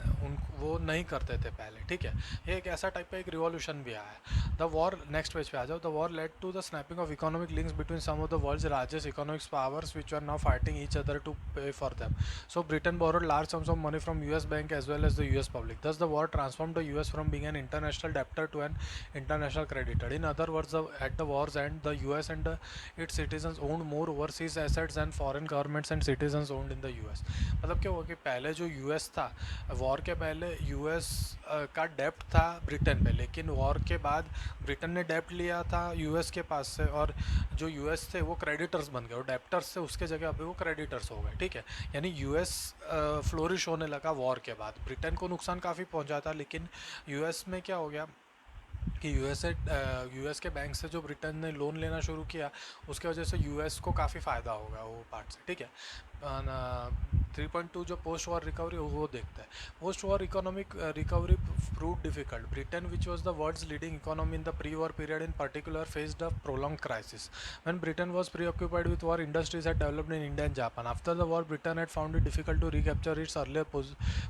वो नहीं करते थे पहले, ठीक है। ये एक ऐसा टाइप का एक रिवॉल्यूशन भी आया। द वॉर, नेक्स्ट पेज पे आ जाओ। The war led to the snapping of economic links between some of the world's largest economic economic powers which were now fighting each other to pay for them. So Britain borrowed large sums of money from US bank as well as the US public. Thus the war transformed the US from being an international debtor to an international creditor. In other words, at the war's end, the US and its citizens owned more overseas assets than foreign governments and citizens owned in the US. मतलब क्या हुआ कि पहले जो US था, war के पहले US का डेप्ट था ब्रिटेन पे, लेकिन वॉर के बाद ब्रिटेन ने डेप्ट लिया था US के पास से, और जो US थे वो क्रेडिटर्स बन गए, और डेप्टर्स से उसके जगह अभी वो क्रेडिटर्स हो गए, ठीक है। यानी US फ्लोरिश होने लगा वॉर के बाद। ब्रिटेन को नुकसान काफ़ी पहुंचा था, लेकिन US में क्या हो गया कि यूएस के बैंक से जो ब्रिटेन ने लोन लेना शुरू किया, उसके वजह से यूएस को काफ़ी फ़ायदा होगा वो पार्ट से, ठीक है। 3.2 जो पोस्ट वॉर रिकवरी वो देखते हैं। Post war economic recovery prove difficult. Britain which was the world's leading economy in the pre war period in particular faced a prolong crisis. When Britain was preoccupied with war, industries had developed in India and Japan. After the war Britain had found it difficult to recapture its earlier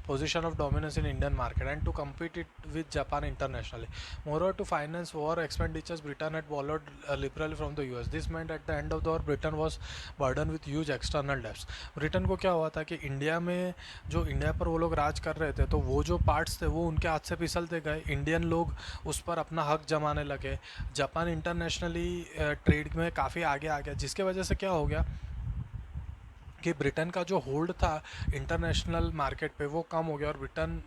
position of dominance in Indian market and to compete it with Japan internationally. Moreover, to finance war expenditures, Britain had borrowed liberally from the US. This meant at the end of the war, Britain was burdened with huge external debts. Britain को क्या हुआ था कि India में जो India पर वो लोग राज कर रहे थे, तो वो जो पार्ट्स थे वो उनके हाथ से फिसलते गए, इंडियन लोग उस पर अपना हक जमाने लगे, जापान इंटरनेशनली ट्रेड में काफ़ी आगे आ गया, जिसके वजह से क्या हो गया कि ब्रिटेन का जो होल्ड था इंटरनेशनल मार्केट पे वो कम हो गया, और ब्रिटेन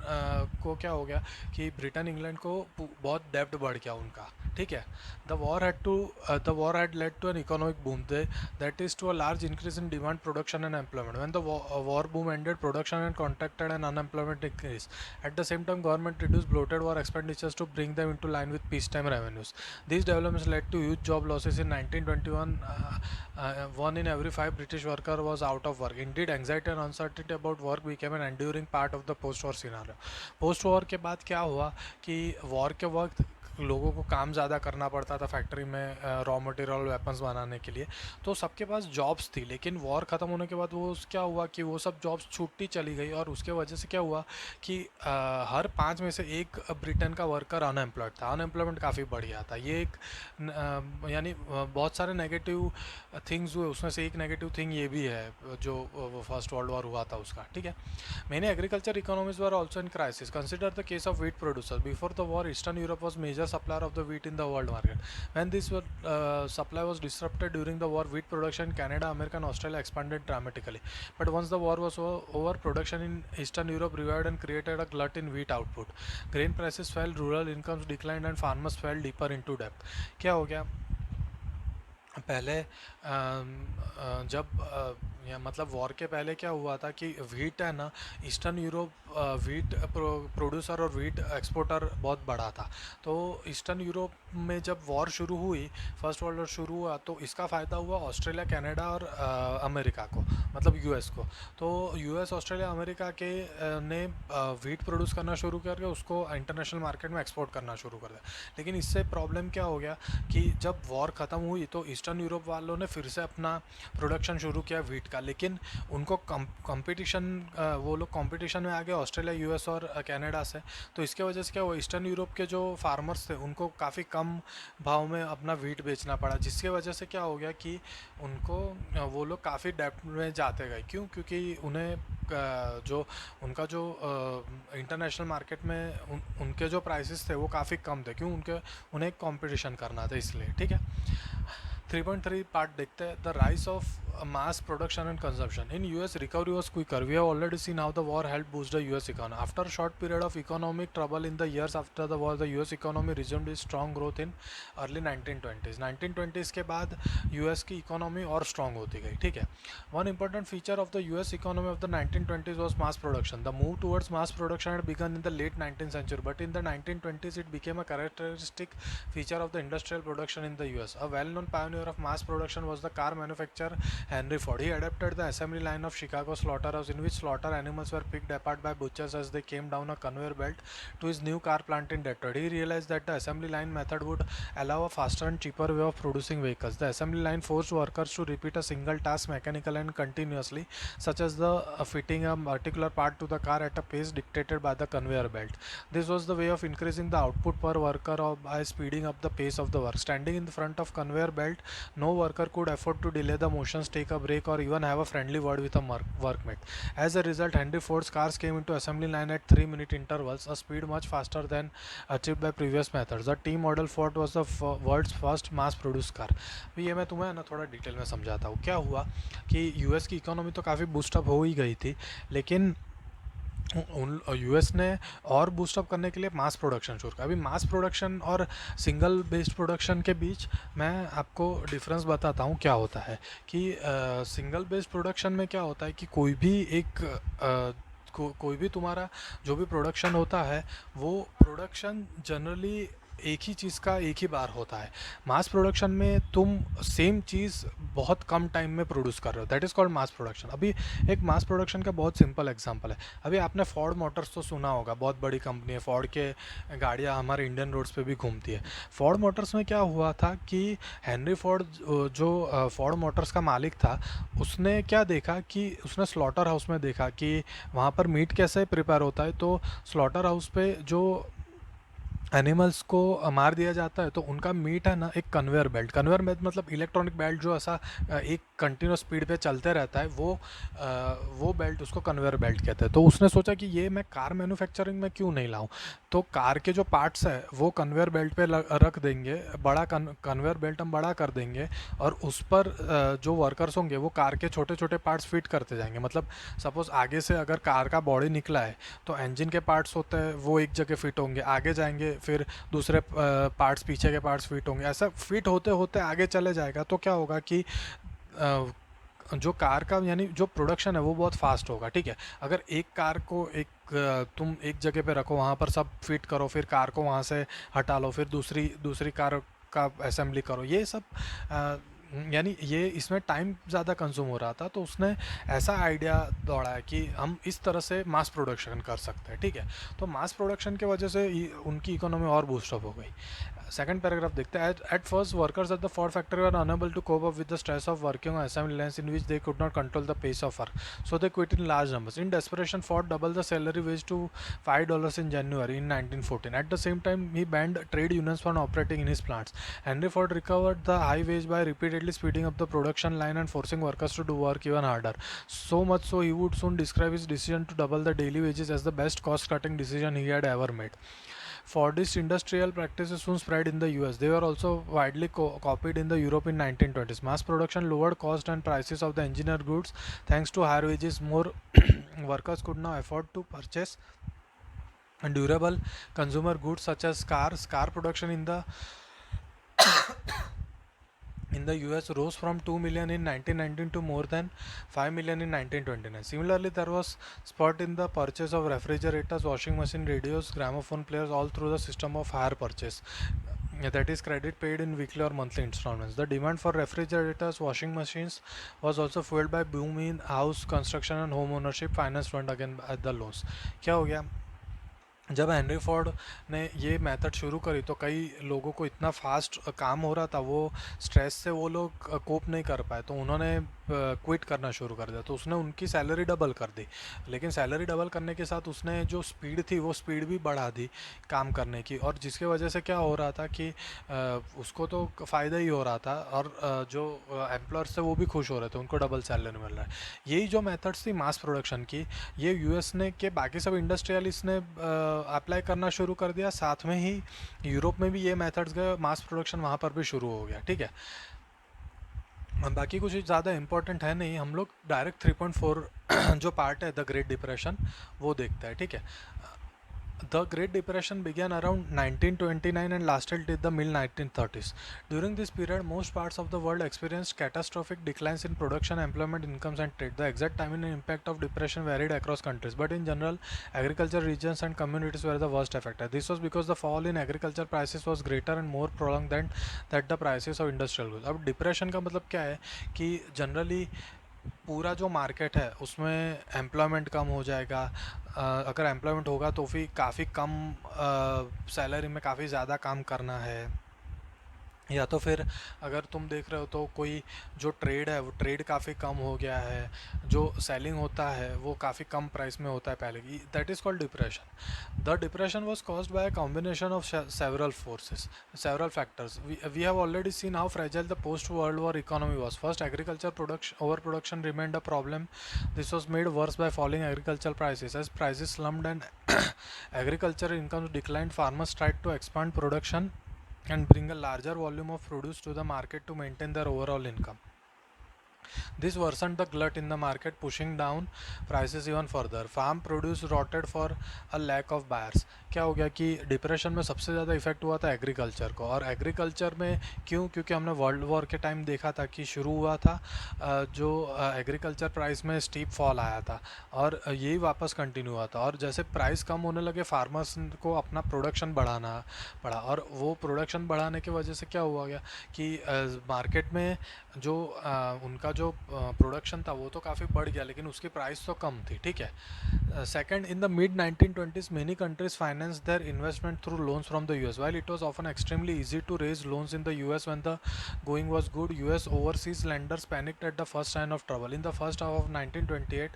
को क्या हो गया कि ब्रिटेन इंग्लैंड को बहुत डेब्ट बढ़ गया उनका, ठीक है। The war had led to an economic boom that is to a large increase in demand, production and employment. When the war boom ended, production and contracted and unemployment increase. At the same time government reduce bloated war expenditures to bring them into line with peace time revenues. These developments led to huge job losses in 1921. One in every 5 British worker was out of work. Indeed, anxiety and uncertainty about work became an enduring part of the post-war scenario. Post-war के बाद क्या हुआ कि war के वक्त लोगों को काम ज़्यादा करना पड़ता था फैक्ट्री में रॉ मटेरियल वेपन्स बनाने के लिए, तो सबके पास जॉब्स थी। लेकिन वॉर ख़त्म होने के बाद वो क्या हुआ कि वो सब जॉब्स छूटती चली गई, और उसके वजह से क्या हुआ कि हर 5 में से एक ब्रिटेन का वर्कर अनएम्प्लॉयड था। अनएम्प्लॉयमेंट काफ़ी बढ़ गया था। ये एक यानी बहुत सारे नेगेटिव थिंग्स हुए, उसमें से एक नेगेटिव थिंग ये भी है जो फर्स्ट वर्ल्ड वॉर हुआ था उसका, ठीक है। Many agriculture economies were also in crisis. Consider the case of wheat producer. Before the war eastern Europe was major supplier of the wheat in the world market. When this supply was disrupted during the war, wheat production in Canada, America and Australia expanded dramatically. But once the war was over, production in Eastern Europe revived and created a glut in wheat output. Grain prices fell, rural incomes declined and farmers fell deeper into debt. क्या हो गया पहले जब या मतलब war के पहले क्या हुआ था कि वीट है ना, ईस्टर्न यूरोप वीट प्रोड्यूसर और वीट एक्सपोर्टर बहुत बड़ा था। तो ईस्टर्न यूरोप में जब वॉर शुरू हुई, फर्स्ट वर्ल्ड वॉर शुरू हुआ, तो इसका फ़ायदा हुआ ऑस्ट्रेलिया, कनाडा और अमेरिका को, मतलब यूएस को। तो यूएस, ऑस्ट्रेलिया, अमेरिका के ने वीट प्रोड्यूस करना शुरू करके उसको इंटरनेशनल मार्केट में एक्सपोर्ट करना शुरू कर दिया। लेकिन इससे प्रॉब्लम क्या हो गया कि जब वॉर ख़त्म हुई तो ईस्टर्न यूरोप वालों ने फिर से अपना प्रोडक्शन शुरू किया वीट का, लेकिन उनको कंपटीशन वो लोग कंपटीशन में आ गए ऑस्ट्रेलिया, यूएस और कनाडा से। तो इसके वजह से क्या हुआ, ईस्टर्न यूरोप के जो फार्मर्स थे उनको काफ़ी कम भाव में अपना वीट बेचना पड़ा, जिसके वजह से क्या हो गया कि उनको वो लोग काफ़ी डेप्ट में जाते गए। क्यों? क्योंकि उन्हें जो उनका जो इंटरनेशनल मार्केट में उनके जो प्राइसेस थे वो काफ़ी कम थे। क्यों? उन्हें कंपटीशन करना था, इसलिए, ठीक है। 3.3 पार्ट देखते हैं। The rise of mass production and consumption. In US, recovery was quicker. We have already seen how the war helped boost the US economy. After a short period of economic trouble in the years after the war, the US economy resumed its strong growth in early 1920s. 1920s के बाद US की economy और strong होती गई, ठीक है। One important feature of the US economy of the 1920s was mass production. The move towards mass production had begun in the late 19th century, but in the 1920s it became a characteristic feature of the industrial production in the US. A well-known pioneer of mass production was the car manufacturer Henry Ford. He adapted the assembly line of Chicago slaughterhouse, in which slaughter animals were picked apart by butchers as they came down a conveyor belt, to his new car plant in Detroit. He realized that the assembly line method would allow a faster and cheaper way of producing vehicles. The assembly line forced workers to repeat a single task mechanically and continuously, such as the fitting a particular part to the car at a pace dictated by the conveyor belt. This was the way of increasing the output per worker or by speeding up the pace of the work. Standing in the front of conveyor belt, no worker could afford to delay the motions pause, take a break, or even have a friendly word with a workmate. As a result, Henry Ford's cars came into assembly line at 3-minute intervals, a speed much faster than achieved by previous methods. The T model Ford was the world's first mass produced car. भी ये मैं तुम्हें ना थोड़ा detail में समझाता हूँ। क्या हुआ कि यूएस की इकोनॉमी तो काफ़ी बूस्टअप हो ही गई थी, लेकिन उन यूएस ने और बूस्टअप करने के लिए मास प्रोडक्शन शुरू किया। अभी मास प्रोडक्शन और सिंगल बेस्ड प्रोडक्शन के बीच मैं आपको डिफरेंस बताता हूँ क्या होता है। कि सिंगल बेस्ड प्रोडक्शन में क्या होता है कि कोई भी तुम्हारा जो भी प्रोडक्शन होता है वो प्रोडक्शन जनरली एक ही चीज़ का एक ही बार होता है। मास प्रोडक्शन में तुम सेम चीज़ बहुत कम टाइम में प्रोड्यूस कर रहे हो, that is called mass production. अभी एक मास प्रोडक्शन का बहुत सिंपल एग्जांपल है। अभी आपने फोर्ड मोटर्स तो सुना होगा, बहुत बड़ी कंपनी है। फोर्ड के गाड़ियाँ हमारे इंडियन रोड्स पे भी घूमती है। फोर्ड मोटर्स में क्या हुआ था कि हेनरी फोर्ड जो फोर्ड मोटर्स का मालिक था, उसने क्या देखा कि उसने स्लॉटर हाउस में देखा कि वहाँ पर मीट कैसे प्रिपेयर होता है। तो स्लॉटर हाउस पे जो एनिमल्स को मार दिया जाता है तो उनका मीट है ना, एक कन्वेयर बेल्ट मतलब इलेक्ट्रॉनिक बेल्ट जो ऐसा एक कंटिन्यूस स्पीड पे चलते रहता है, वो बेल्ट उसको कन्वेयर बेल्ट कहते हैं। तो उसने सोचा कि ये मैं कार मैन्युफैक्चरिंग में क्यों नहीं लाऊं। तो कार के जो पार्ट्स है वो कन्वेयर बेल्ट पे रख देंगे, बड़ा कन्वेयर बेल्ट हम बड़ा कर देंगे, और उस पर जो वर्कर्स होंगे वो कार के छोटे छोटे पार्ट्स फिट करते जाएंगे। मतलब सपोज आगे से अगर कार का बॉडी निकला है तो इंजन के पार्ट्स होते हैं वो एक जगह फिट होंगे, आगे जाएंगे फिर दूसरे पार्ट्स, पीछे के पार्ट्स फिट होंगे, ऐसा फिट होते होते आगे चले जाएगा। तो क्या होगा कि जो कार का यानी जो प्रोडक्शन है वो बहुत फास्ट होगा। ठीक है, अगर एक कार को तुम एक जगह पे रखो, वहाँ पर सब फिट करो, फिर कार को वहाँ से हटा लो, फिर दूसरी दूसरी कार का असेंबली करो, ये सब यानी ये इसमें टाइम ज़्यादा कंज्यूम हो रहा था। तो उसने ऐसा आइडिया दौड़ाया कि हम इस तरह से मास प्रोडक्शन कर सकते हैं। ठीक है, तो मास प्रोडक्शन की वजह से उनकी इकोनॉमी और बूस्टअप हो गई। सेकंड पैराग्राफ देखते हैं। At first workers at the Ford factory were unable to cope up with the stress of working on assembly lines in which they could not control the pace of work, so they quit in large numbers. In desperation Ford double the salary wage to $5 in January in 1914. At the same time, he banned trade unions from operating in his plants. Henry Ford recovered the high wage by repeatedly speeding up the production line and forcing workers to do work even harder. So much so, he would soon describe his decision to double the daily wages as the best cost-cutting decision he had ever made. Fordist industrial practices soon spread in the US. They were also widely copied in the Europe in 1920s. Mass production lowered cost and prices of the engineered goods. Thanks to higher wages, more workers could now afford to purchase durable consumer goods such as cars. Car production in the US rose from 2 million in 1919 to more than 5 million in 1929. Similarly, there was spurt in the purchase of refrigerators, washing machine, radios, gramophone players, all through the system of hire purchase. That is credit paid in weekly or monthly installments. The demand for refrigerators, washing machines was also fueled by boom in house construction and home ownership, finance fund again at the loans. क्या हो गया, जब Henry Ford ने ये method शुरू करी तो कई लोगों को इतना फास्ट काम हो रहा था, वो स्ट्रेस से वो लोग कोप नहीं कर पाए, तो उन्होंने क्विट करना शुरू कर दिया। तो उसने उनकी सैलरी डबल कर दी, लेकिन सैलरी डबल करने के साथ उसने जो स्पीड थी वो स्पीड भी बढ़ा दी काम करने की, और जिसके वजह से क्या हो रहा था कि उसको तो फ़ायदा ही हो रहा था, और जो एम्प्लॉयर्स थे वो भी खुश हो रहे थे, उनको डबल सैलरी मिल रहा है। यही जो मेथड्स थी मास प्रोडक्शन की, ये यूएस ने के बाकी सब इंडस्ट्रियलिस्ट ने अप्लाई करना शुरू कर दिया। साथ में ही यूरोप में भी ये मेथड्स गए, मास प्रोडक्शन वहाँ पर भी शुरू हो गया। ठीक है, बाकी कुछ ज़्यादा इंपॉर्टेंट है नहीं, हम लोग डायरेक्ट 3.4 जो पार्ट है द ग्रेट डिप्रेशन वो देखते हैं। ठीक है, The Great Depression began around 1929 and lasted till the mid-1930s. During this period, most parts of the world experienced catastrophic declines in production, employment, incomes, and trade. The exact timing and impact of depression varied across countries, but in general, agriculture regions and communities were the worst affected. This was because the fall in agriculture prices was greater and more prolonged than that the prices of industrial goods. अब depression का मतलब क्या है कि generally पूरा जो market है उसमें एम्प्लॉयमेंट कम हो जाएगा। अगर एम्प्लॉयमेंट होगा तो फिर काफ़ी कम सैलरी में काफ़ी ज़्यादा काम करना है, या तो फिर अगर तुम देख रहे हो तो कोई जो ट्रेड है वो ट्रेड काफ़ी कम हो गया है, जो सेलिंग होता है वो काफ़ी कम प्राइस में होता है पहले की, that is called depression. The depression was caused by a combination of several forces, several factors. We have already seen how fragile the post-World War economy was. First, agriculture production overproduction remained a problem. This was made worse by falling agricultural prices. As prices slumped and agriculture incomes declined, farmers tried to expand production and bring a larger volume of produce to the market to maintain their overall income. This worsened the glut in the market, pushing down prices even further. Farm produce rotted for a lack of buyers. क्या हो गया कि depression में सबसे ज़्यादा effect हुआ था agriculture को, और एग्रीकल्चर में क्यों, क्योंकि हमने वर्ल्ड वॉर के टाइम देखा था कि शुरू हुआ था जो एग्रीकल्चर प्राइस में स्टीप फॉल आया था, और यही वापस कंटिन्यू हुआ था, और जैसे प्राइस कम होने लगे फार्मर्स को अपना प्रोडक्शन बढ़ाना पड़ा, और वो प्रोडक्शन बढ़ाने की वजह से क्या हुआ गया कि मार्केट में जो उनका जो प्रोडक्शन था वो तो काफ़ी बढ़ गया, लेकिन उसकी प्राइस तो कम थी, ठीक है. Second, in the mid 1920s, many countries financed their investment through loans from the US. While it was often extremely easy to raise loans in the US when the going was good, US overseas lenders panicked at the first sign of trouble. In the first half of 1928,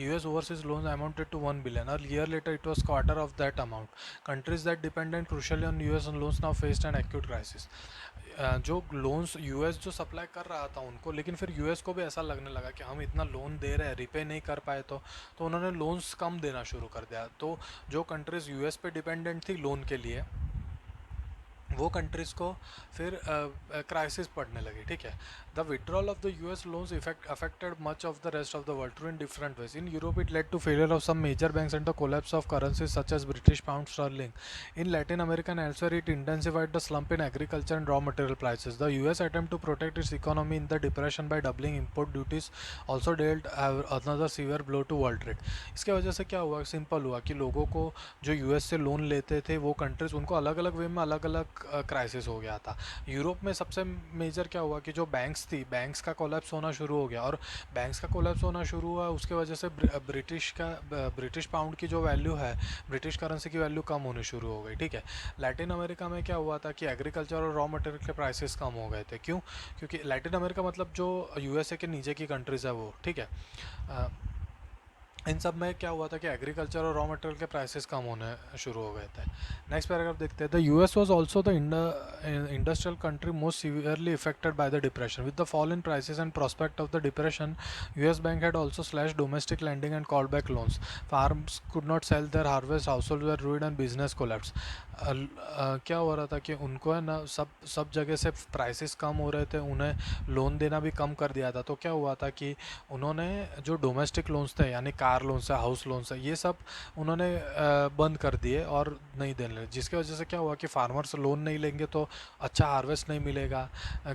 US overseas loans amounted to 1 billion. A year later, it was quarter of that amount. Countries that depended crucially on US loans now faced an acute crisis. जो loans US जो supply कर रहा था उनको, लेकिन फिर US को भी ऐसा लगने लगा कि हम इतना लोन दे रहे हैं, रिपे नहीं कर पाए तो उन्होंने लोन्स कम देना शुरू कर दिया. तो जो कंट्रीज़ यूएस पे डिपेंडेंट थी लोन के लिए, वो कंट्रीज़ को फिर क्राइसिस पड़ने लगी, ठीक है. The withdrawal of the US loans affected much of the rest of the world through in different ways. In Europe it led to failure of some major banks and the collapse of currencies such as British pound sterling. In Latin America and elsewhere, it intensified the slump in agriculture and raw material prices. The US attempt to protect its economy in the depression by doubling import duties also dealt another severe blow to world trade. इसके वजह से क्या हुआ, simple हुआ कि लोगों को जो यूएस से लोन लेते थे वो कंट्रीज, उनको अलग अलग वे में अलग अलग क्राइसिस हो गया था. यूरोप में सबसे मेजर क्या हुआ कि जो बैंक्स थी, बैंक्स का कोलैप्स होना शुरू हो गया, और बैंक्स का कोलैप्स होना शुरू हुआ उसके वजह से ब्रिटिश पाउंड की जो वैल्यू है, ब्रिटिश करेंसी की वैल्यू कम होनी शुरू हो गई, ठीक है. लैटिन अमेरिका में क्या हुआ था कि एग्रीकल्चर और रॉ मटेरियल के प्राइसेस कम हो गए थे. क्यों? क्योंकि लैटिन अमेरिका मतलब जो यूएसए के नीचे की कंट्रीज़ है वो, ठीक है. इन सब में क्या हुआ था कि एग्रीकल्चर और रॉ मटेरियल के प्राइसेस कम होने शुरू हो गए थे. नेक्स्ट पैराग्राफ देखते हैं. The US was also the industrial country most severely affected by the depression. With the fall in prices and prospect of the depression, US bank had also slash domestic lending and call back loans. Farms could not sell their harvest, household were ruined and business collapse. क्या हो रहा था कि उनको है ना सब जगह से प्राइसेस कम हो रहे थे, उन्हें लोन देना भी कम कर दिया था. तो क्या हुआ था कि उन्होंने जो डोमेस्टिक लोन्स थे, यानी कार लोन्स है, हाउस लोन्स है, ये सब उन्होंने बंद कर दिए और नहीं देने लगे, जिसकी वजह से क्या हुआ कि फार्मर्स लोन नहीं लेंगे तो अच्छा हार्वेस्ट नहीं मिलेगा.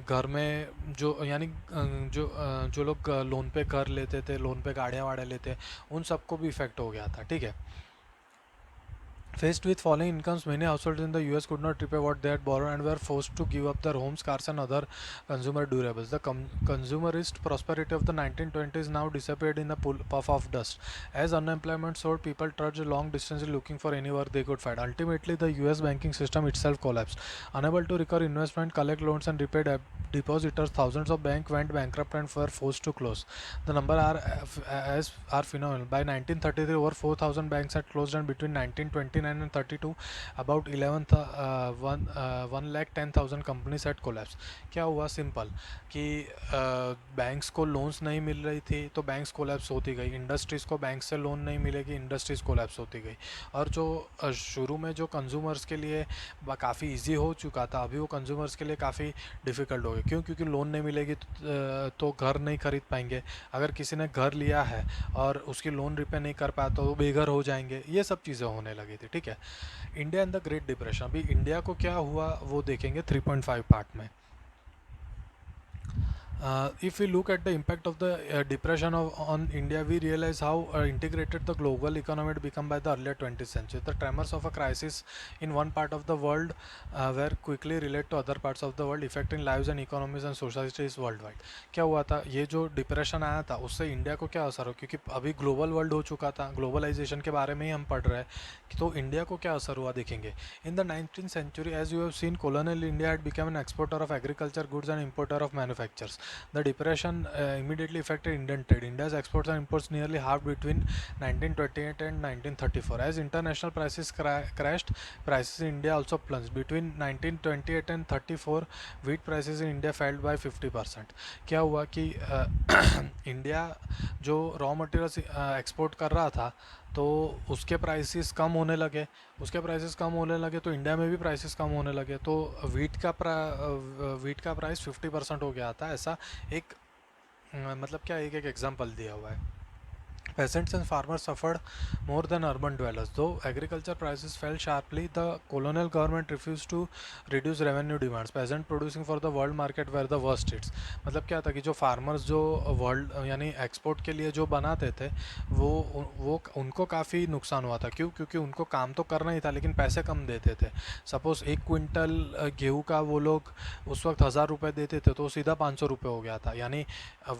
घर में जो यानी जो लोग लोन पे कर लेते थे, लोन पे गाड़ियाँ वाड़े लेते, उन सबको भी इफेक्ट हो गया था, ठीक है. Faced with falling incomes, many households in the US could not repay what they had borrowed and were forced to give up their homes, cars, and other consumer durables. The consumerist prosperity of the 1920s now disappeared in a puff of dust. As unemployment soared, people trudged long distances looking for any work they could find. Ultimately, the US banking system itself collapsed. Unable to recover investment, collect loans, and repay depositors, thousands of banks went bankrupt and were forced to close. The number are phenomenal. By 1933, over 4,000 banks had closed, and between 1929 and 32, about 1 lakh 10,000 companies at collapse. क्या हुआ, simple कि banks को loans नहीं मिल रही थी तो banks collapse होती गई, इंडस्ट्रीज़ को बैंक से लोन नहीं मिलेगी, इंडस्ट्रीज़ कोलैप्स होती गई. और जो शुरू में जो कंज्यूमर्स के लिए काफ़ी इजी हो चुका था, अभी वो कंज्यूमर्स के लिए काफ़ी डिफ़िकल्ट हो गया. क्यों? क्योंकि लोन नहीं मिलेगी तो घर नहीं खरीद पाएंगे. अगर किसी ने घर लिया है और उसकी लोन रिपे नहीं कर पाया तो वो बेघर हो जाएंगे. ये सब चीज़ें होने लगी थी, ठीक है. India in the great depression. अभी इंडिया को क्या हुआ वो देखेंगे 3.5 पार्ट में. If we look at the impact of the depression on India, we realize how integrated the global economy had become by the earlier 20th century. The tremors of a crisis in one part of the world were quickly related to other parts of the world, affecting lives and economies and societies worldwide. क्या हुआ था, ये जो depression आया था उससे India को क्या असर हो, क्योंकि अभी ग्लोबल वर्ल्ड हो चुका था, ग्लोबलाइजेशन के बारे में ही हम पढ़ रहे हैं, तो इंडिया को क्या असर हुआ देखेंगे. In the 19th century, as you have seen, colonial India had become an exporter of agriculture goods and importer of manufactures. The depression immediately affected Indian trade. India's exports and imports nearly halved between 1928 and 1934. As international prices crashed, prices in India also plunged. Between 1928 and 34, wheat prices in India fell by 50%. क्या हुआ कि India जो raw materials export कर रहा था, तो उसके prices कम होने लगे. तो इंडिया में भी प्राइसेस कम होने लगे, तो वीट का प्राइस 50% हो गया था. ऐसा एक मतलब क्या, एक एग्जांपल दिया हुआ है. Peasants and farmers suffered more than urban dwellers. Though agriculture prices fell sharply, the colonial government refused to reduce revenue demands. Peasants producing for the world market were the worst hits. मतलब क्या था कि जो farmers जो world यानी export के लिए जो बनाते थे, वो उनको काफ़ी नुकसान हुआ था. क्यों? क्योंकि उनको काम तो करना ही था लेकिन पैसे कम देते थे. सपोज़ 1 क्विंटल गेहूँ का वो लोग उस वक्त 1000 रुपये देते थे, तो सीधा 500 रुपये हो गया था. यानी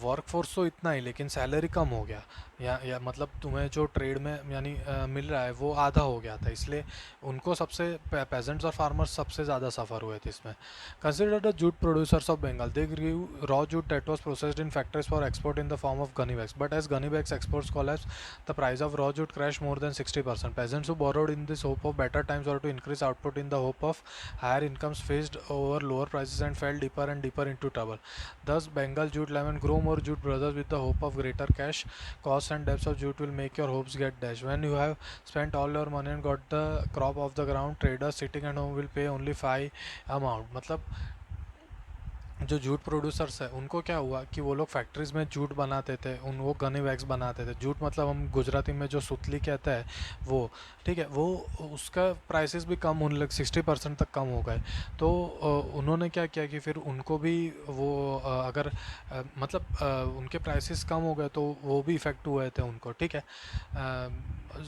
वर्क फोर्स तो इतना ही, लेकिन सैलरी कम हो गया. या मतलब तुम्हें जो ट्रेड में यानी मिल रहा है वो आधा हो गया था. इसलिए उनको सबसे पेजेंट्स और फार्मर्स सबसे ज़्यादा सफ़र हुए थे इसमें. Consider the jute producers of Bengal. They grew raw jute that was processed in factories for export in the form of gunny bags. But as gunny bags exports collapsed, the price of raw jute crashed more than 60%. Peasants who borrowed in this hope of better times or to increase output in the hope of higher incomes faced over lower prices and fell deeper and deeper into trouble. Thus, Bengal jute lemon grow more jute brothers with the hope of greater cash. Costs and depths of jute will make your hopes get dashed. When you have spent all your money and got the crop off the ground, traders sitting at home will pay only 5 amount. मतलब जो jute producers है उनको क्या हुआ कि वो लोग factories में जूट बनाते थे, वो गनी वैक्स बनाते थे. जूट मतलब हम गुजराती में जो सुतली कहते हैं वो, ठीक है, वो उसका प्राइसेस भी कम होने लगे, 60% तक कम हो गए. तो उन्होंने क्या किया कि फिर उनको भी वो अगर मतलब उनके प्राइसेस कम हो गए तो वो भी इफ़ेक्ट हुए थे उनको. ठीक है,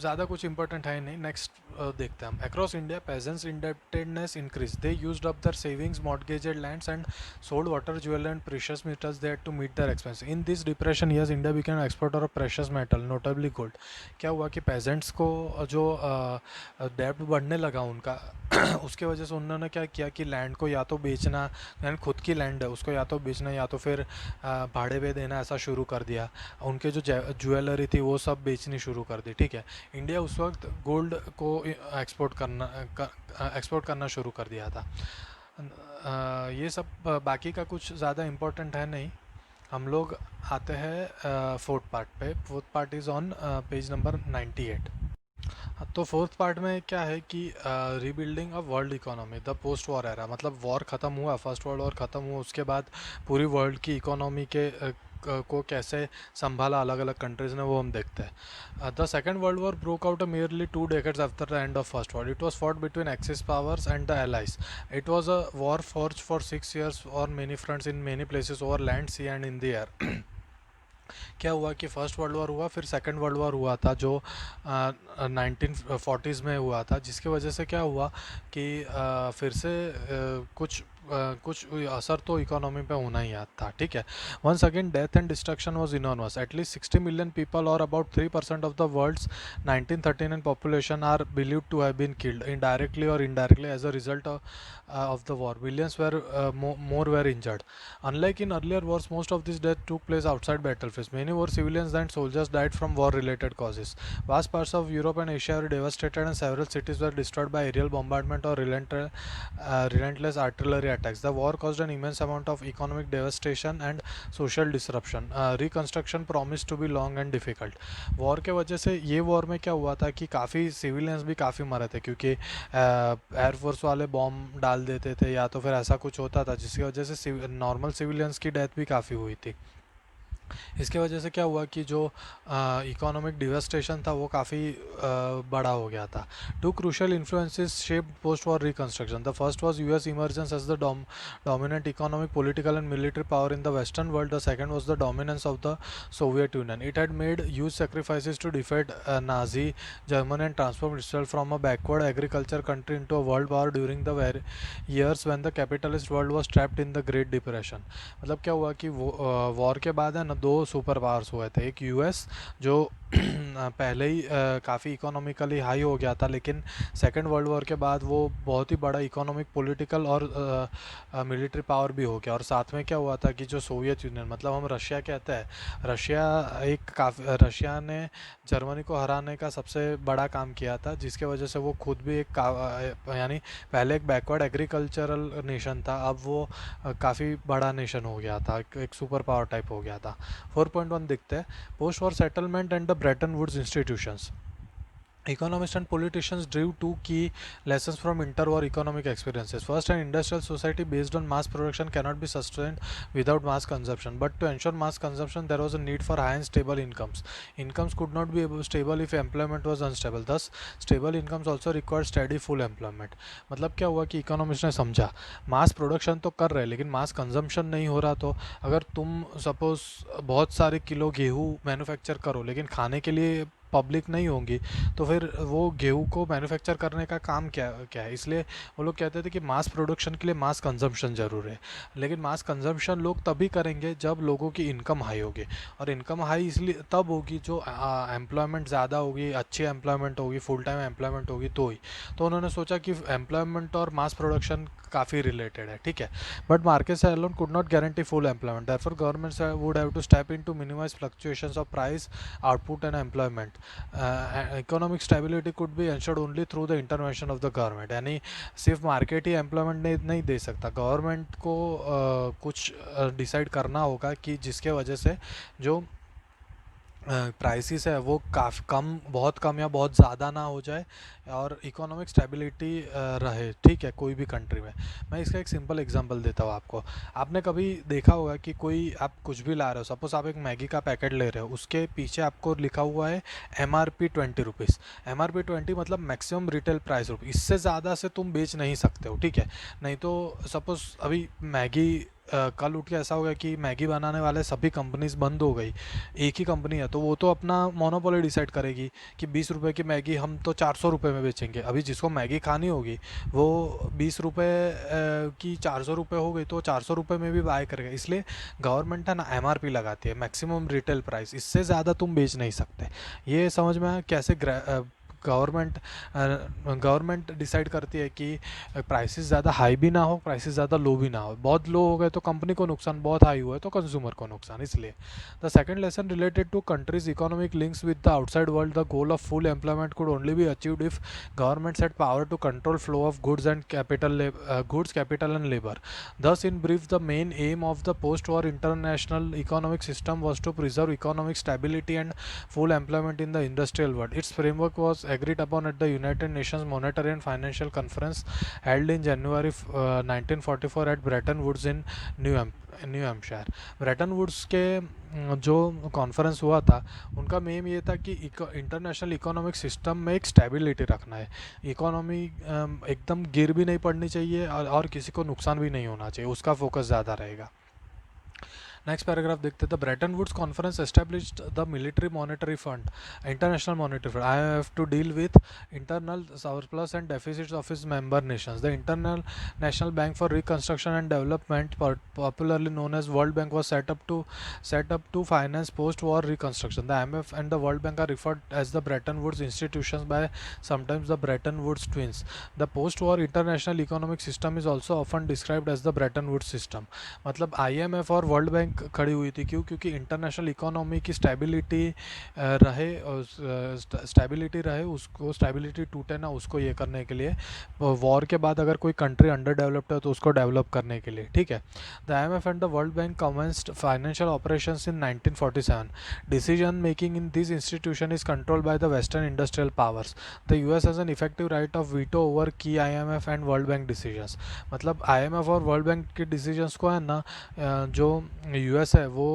ज़्यादा कुछ इंपॉर्टेंट है नहीं. नेक्स्ट देखते हैं हम. Across India peasants indebtedness increase. They used up their savings, mortgaged lands and sold water, jewelry and precious metals there to meet their expenses. In this depression years, India became an exporter of precious metal, notably gold. क्या हुआ कि pageants को जो डेब्ट बढ़ने लगा उनका उसके वजह से उन्होंने क्या किया कि लैंड को या तो बेचना, यानी खुद की लैंड है उसको या तो बेचना या तो फिर भाड़े पे देना, ऐसा शुरू कर दिया. उनके जो ज्वेलरी थी वो सब बेचनी शुरू कर दी. ठीक है, इंडिया उस वक्त गोल्ड को एक्सपोर्ट करना शुरू कर दिया था. ये सब बाकी का कुछ ज़्यादा इम्पोर्टेंट है नहीं. हम लोग आते हैं फोर्थ पार्ट पे. Fourth part is on page number 98. तो फोर्थ पार्ट में क्या है कि rebuilding of world economy, the post war era. मतलब वॉर ख़त्म हुआ, फर्स्ट वर्ल्ड वॉर ख़त्म हुआ, उसके बाद पूरी वर्ल्ड की इकोनॉमी के को कैसे संभाला अलग अलग कंट्रीज़ ने, वो हम देखते हैं. The second world war broke out merely 2 decades after the end of first world. It was fought between Axis powers and the Allies. It was a war forged for 6 years on many fronts in many places over land, sea and in the air. क्या हुआ कि first world war हुआ, फिर second world war हुआ था जो 1940s में हुआ था, जिसकी वजह से क्या हुआ कि फिर से कुछ असर तो इकोनॉमी पे होना ही था. ठीक है, once again death and destruction was enormous. At least 60 million people और about 3% of the world's 1939 population are believed to have been killed directly और indirectly as a result of the war. Millions were more were injured. Unlike in earlier wars, most of these deaths took place outside battlefields. Many more civilians than soldiers died from war-related causes. Vast parts of Europe and Asia were devastated, and several cities were destroyed by aerial bombardment or relentless artillery attacks. The war caused an immense amount of economic devastation and social disruption. Reconstruction promised to be long and difficult. War के वजह से ये war में क्या हुआ था कि काफ़ी सिविलियंस भी काफ़ी मरे थे, क्योंकि एयरफोर्स वाले बॉम्ब डाल देते थे या तो फिर ऐसा कुछ होता था जिसकी वजह से नॉर्मल सिविलियंस की डेथ भी काफ़ी हुई थी. इसके वजह से क्या हुआ कि जो इकोनॉमिक डिवास्टेशन था वो काफ़ी बड़ा हो गया था. Two crucial influences shaped post war reconstruction. The first was US emergence as the dominant economic, political and military power in the western world. The second was the dominance of the Soviet Union. It had made huge sacrifices to defeat Nazi Germany and transform itself from a backward agriculture country into a world power during the years when the capitalist world was trapped in the Great Depression. मतलब क्या हुआ कि war के बाद है ना दो super powers हुए थे. एक यूएस जो पहले ही काफ़ी इकोनॉमिकली हाई हो गया था, लेकिन सेकेंड वर्ल्ड वॉर के बाद वो बहुत ही बड़ा इकोनॉमिक, पॉलिटिकल और मिलिट्री पावर भी हो गया. और साथ में क्या हुआ था कि जो सोवियत यूनियन, मतलब हम रशिया कहते हैं, रशिया रशिया ने जर्मनी को हराने का सबसे बड़ा काम किया था, जिसके वजह से वो खुद भी यानी पहले एक बैकवर्ड एग्रीकल्चरल नेशन था, अब वो काफ़ी बड़ा नेशन हो गया था, एक सुपर पावर टाइप हो गया था. 4.1 दिखते हैं. Post war settlement and the Bretton Woods institutions. Economists and politicians drew two key lessons from interwar economic experiences. First, an industrial society based on mass production cannot be sustained without mass consumption. But to ensure mass consumption, there was a need for high and stable incomes. Incomes could not be stable if employment was unstable. Thus, stable incomes also required steady full employment. मतलब क्या हुआ कि economist ने समझा mass production तो कर रहे हैं लेकिन मास कंजम्पशन नहीं हो रहा. तो अगर तुम सपोज बहुत सारे किलो गेहूँ मैन्युफैक्चर करो लेकिन खाने के लिए पब्लिक नहीं होंगी, तो फिर वो गेहूँ को मैन्युफैक्चर करने का काम क्या क्या है. इसलिए वो लोग कहते थे कि मास प्रोडक्शन के लिए मास कंजम्पशन ज़रूर है. लेकिन मास कंजम्पशन लोग तभी करेंगे जब लोगों की इनकम हाई होगी, और इनकम हाई इसलिए तब होगी जो एम्प्लॉयमेंट ज़्यादा होगी, अच्छी एम्प्लॉयमेंट होगी, फुल टाइम एम्प्लॉयमेंट होगी तो ही. तो उन्होंने सोचा कि एम्प्लॉयमेंट और मास प्रोडक्शन काफ़ी रिलेटेड है, ठीक है. But markets alone could not guarantee full employment. Therefore, governments would have to step in to minimize fluctuations of price, output, and employment. Economic stability could be ensured only through the intervention of the government. यानी सिर्फ market ही employment नहीं दे सकता, government को कुछ decide करना होगा कि जिसके वजह से जो प्राइसेस है वो काफ़ी कम, बहुत कम या बहुत ज़्यादा ना हो जाए और इकोनॉमिक स्टेबिलिटी रहे, ठीक है, कोई भी कंट्री में. मैं इसका एक सिंपल एग्जांपल देता हूँ आपको. आपने कभी देखा होगा कि कोई आप कुछ भी ला रहे हो, सपोज आप एक मैगी का पैकेट ले रहे हो, उसके पीछे आपको लिखा हुआ है MRP 20 रुपीज़. MRP 20 मतलब मैक्सिमम रिटेल प्राइस रुपीज़. इससे ज़्यादा से तुम बेच नहीं सकते हो, ठीक है. नहीं तो सपोज अभी मैगी कल उठ के ऐसा हो गया कि मैगी बनाने वाले सभी कंपनीज बंद हो गई, एक ही कंपनी है, तो वो तो अपना मोनोपोली डिसाइड करेगी कि 20 रुपये की मैगी हम तो 400 रुपये में बेचेंगे. अभी जिसको मैगी खानी होगी वो 20 रुपये की 400 रुपये हो गई तो 400 रुपये में भी बाय करेगा. इसलिए गवर्नमेंट है ना MRP लगाती है, मैक्सिमम रिटेल प्राइस. इससे ज़्यादा तुम बेच नहीं सकते. ये समझ में आया कैसे गवर्नमेंट गवर्नमेंट डिसाइड करती है कि प्राइसेस ज़्यादा हाई भी ना हो, प्राइसेस ज़्यादा लो भी ना हो. बहुत लो हो गए तो कंपनी को नुकसान, बहुत हाई हुआ है तो कंज्यूमर को नुकसान. इसलिए the second lesson related to countries economic links with the outside world. The goal of full employment could only be achieved if governments had power to control flow of goods capital and labour. Thus, in brief, the main aim of the post-war international economic system was to preserve economic stability and full employment in the industrial world. Its framework was agreed upon at the United Nations Monetary and Financial Conference held in January 1944 at Bretton Woods in New Hampshire. Bretton Woods के जो conference हुआ था उनका main ये था कि international economic system में एक स्टेबिलिटी रखना है. इकोनॉमी एकदम गिर भी नहीं पड़नी चाहिए और किसी को नुकसान भी नहीं होना चाहिए, उसका फोकस ज़्यादा रहेगा. नेक्स्ट पैराग्राफ देखते हैं. The Bretton Woods conference established the military monetary fund, international monetary fund IMF, to deal with internal surplus and deficits of his member nations. The internal national bank for reconstruction and development, popularly known as World Bank, was set up to finance post-war reconstruction. The IMF and the World Bank are referred as the Bretton Woods institutions, by sometimes the Bretton Woods twins. The post-war international economic system is also often described as the Bretton Woods system. मतलब IMF और world bank खड़ी हुई थी. क्यों? क्योंकि international economy की stability रहे, उसको स्टेबिलिटी टूटे ना, उसको ये करने के लिए, वॉर के बाद अगर कोई कंट्री अंडर डेवलप्ड है तो उसको डेवलप करने के लिए, ठीक है. The IMF and the world bank commenced financial operations in 1947. Decision making in this institution is controlled by the western industrial powers. The US has an effective right of veto over की IMF and world bank decisions. मतलब IMF और world bank के decisions को है ना जो US है वो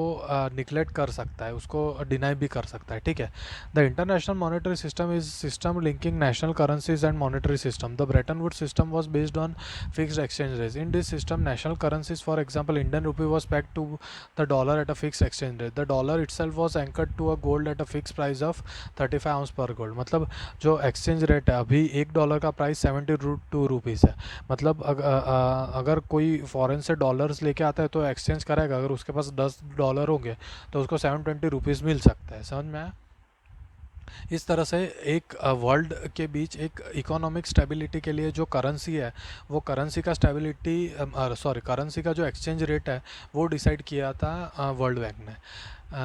निगलेक्ट कर सकता है, उसको डिनाई भी कर सकता है, ठीक है। The international monetary system is system linking national currencies and monetary system. The Bretton wood system was based on fixed exchange rates. In this system, national currencies, for example, Indian rupee was pegged to the dollar at a fixed exchange rate. The dollar itself was anchored to a gold at a fixed price of 35 ounce per gold. मतलब जो exchange rate है अभी $1 का price 72 rupees है। मतलब अगर कोई foreign से डॉलर्स लेके आता है तो एक्सचेंज करेगा, अगर उसके पास $10 होंगे तो उसको 720 रुपीज़ मिल सकता है। समझ में आया? इस तरह से एक वर्ल्ड के बीच एक इकोनॉमिक स्टेबिलिटी के लिए जो करेंसी है, वो करेंसी का स्टेबिलिटी करेंसी का जो एक्सचेंज रेट है वो डिसाइड किया था वर्ल्ड बैंक ने।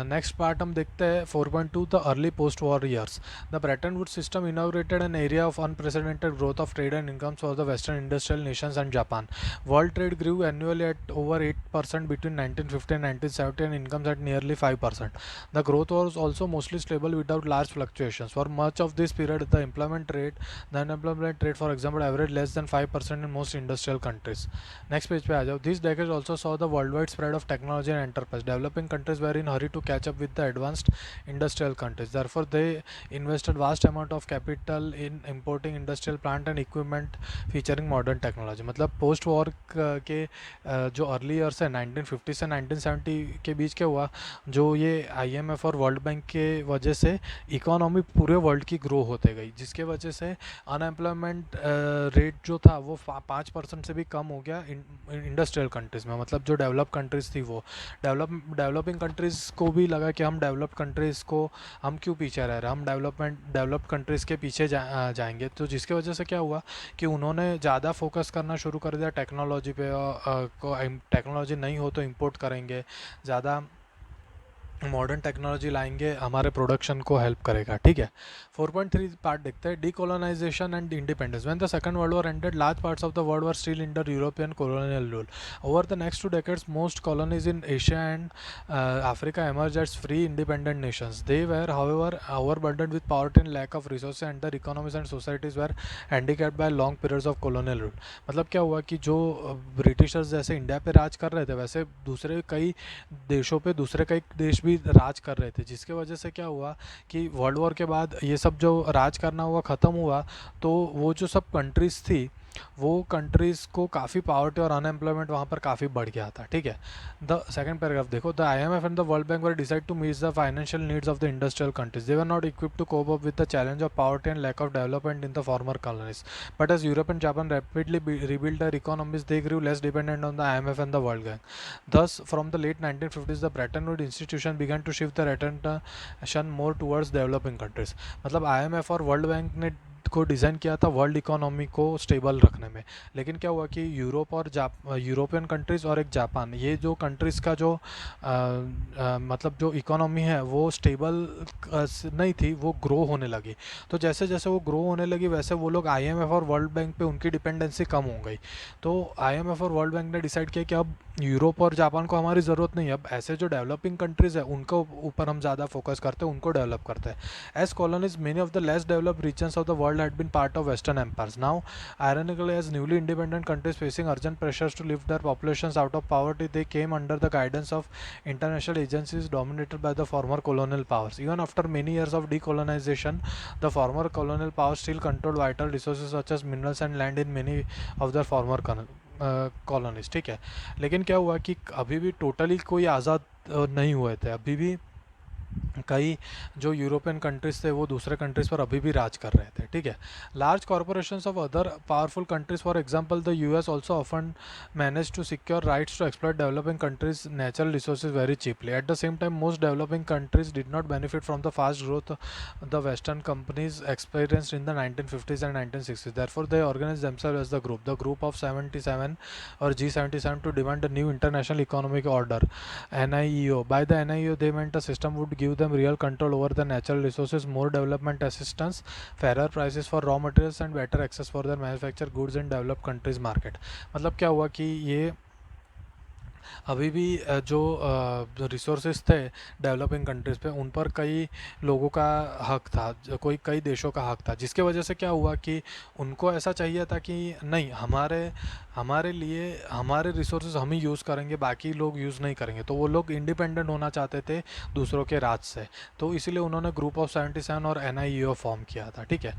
नेक्स्ट पार्ट हम देखते हैं 4.2 the early post war years. The Bretton wood system inaugurated an area of unprecedented growth of trade and incomes for the western industrial nations and Japan. World trade grew annually at over 8% between 1950 and 1970 and incomes at nearly 5%. The growth was also mostly stable without large fluctuations. For much of this period, the unemployment rate, for example, averaged less than 5% in most industrial countries. Next page पे आ जाओ। These decades also saw the worldwide spread of technology and enterprise. Developing countries were in hurry to catch up with the advanced industrial countries. Therefore, they invested vast amount of capital in importing industrial plant and equipment featuring modern technology. मतलब post war के जो early years है 1950 से 1970 के बीच क्या हुआ, जो ये IMF और वर्ल्ड बैंक के वजह से इकोनॉमी पूरे वर्ल्ड की ग्रो होते गई, जिसके वजह से अनएम्प्लॉयमेंट रेट जो था वो 5% से भी कम हो गया इंडस्ट्रियल कंट्रीज़ में। मतलब जो डेवलप कंट्रीज़ थी वो डेवलपिंग कंट्रीज़ को भी लगा कि हम डेवलप कंट्रीज़ को हम क्यों पीछे रह रहे हैं, हम डेवलप कंट्रीज़ के पीछे जाएंगे। तो जिसके वजह से क्या हुआ कि उन्होंने ज़्यादा फोकस करना शुरू कर दिया टेक्नोलॉजी पे। टेक्नोलॉजी नहीं हो तो इंपोर्ट करेंगे, ज़्यादा मॉडर्न टेक्नोलॉजी लाएंगे, हमारे प्रोडक्शन को हेल्प करेगा, ठीक है। 4.3 पार्ट देखते हैं decolonisation and independence. When the second world war ended, large parts of the world were still under European colonial rule. Over the next 2 decades, most colonies in Asia and Africa emerged as free independent nations. They were, however, overburdened with poverty and lack of resources, and their economies and societies were handicapped by long periods of colonial rule. मतलब क्या हुआ कि जो Britishers जैसे India पे राज कर रहे थे, वैसे दूसरे कई देशों पे दूसरे कई देश भी राज कर रहे थे, जिसके वजह से क्या हुआ कि वर्ल्ड वॉर के बाद ये सब जो राज करना हुआ ख़त्म हुआ, तो वो जो सब कंट्रीज़ थी वो कंट्रीज़ को काफ़ी पॉवर्टी और अनएम्प्लॉयमेंट वहाँ पर काफ़ी बढ़ गया था, ठीक है। द सेकंड पैराग्राफ देखो। The IMF and the world bank were decide to meet the financial needs of the industrial countries. They were not equipped to cope up with the challenge of poverty and lack of development in the former colonies, but as Europe and Japan rapidly rebuilt their economies, they grew less dependent on the IMF and the World Bank. Thus, from the late 1950s, the Bretton Woods institution began to shift their attention more towards developing countries. मतलब IMF और world bank ने को design किया था world economy को stable रखने में, लेकिन क्या हुआ कि यूरोप और यूरोपियन कंट्रीज़ और एक जापान, ये जो कंट्रीज़ का जो मतलब जो इकोनॉमी है वो स्टेबल नहीं थी, वो ग्रो होने लगी। तो जैसे जैसे वो ग्रो होने लगी वैसे वो लोग IMF और वर्ल्ड बैंक पे उनकी डिपेंडेंसी कम हो गई। तो IMF और वर्ल्ड बैंक ने डिसाइड किया कि अब यूरोप और जापान को हमारी ज़रूरत नहीं है, अब ऐसे जो डेवलपिंग कंट्रीज़ है उनको ऊपर हम ज़्यादा फोकस करते हैं, उनको डेवलप करते हैं। As colonies many of the less developed regions of the world had been part of Western empires. Now, ironically, as newly independent countries facing urgent pressures to lift their populations out of poverty, they came under the guidance of international agencies dominated by the former colonial powers. Even after many years of decolonization, the former colonial powers still controlled vital resources such as minerals and land in many of their former colonies, ठीक है। लेकिन क्या हुआ कि अभी भी totally कोई आज़ाद नहीं हुए थे, अभी भी कई जो यूरोपियन कंट्रीज थे वो दूसरे कंट्रीज पर अभी भी राज कर रहे थे, ठीक है। Large corporations of other powerful countries, for example the US also often manage to secure rights to exploit developing countries natural resources very cheaply. At the same time most developing countries did not benefit from the fast growth the western companies experienced in the 1950s and 1960s. Therefore, they organized themselves as the group of 77 or G77 to demand a new international economic order, NIEO. By the NIEO, they meant a system would give them real control over the natural resources, more development assistance, fairer prices for raw materials and better access for their manufactured goods in developed countries market. मतलब क्या हुआ कि ये अभी भी जो resources थे developing countries पे, उन पर कई लोगों का हक था, कई देशों का हक था, जिसके वजह से क्या हुआ कि उनको ऐसा चाहिए था कि नहीं, हमारे हमारे लिए हमारे रिसोर्सेज हम ही यूज़ करेंगे, बाकी लोग यूज़ नहीं करेंगे। तो वो लोग इंडिपेंडेंट होना चाहते थे दूसरों के राज से। तो इसीलिए उन्होंने ग्रुप ऑफ 77 और NIEO फॉर्म किया था। ठीक है,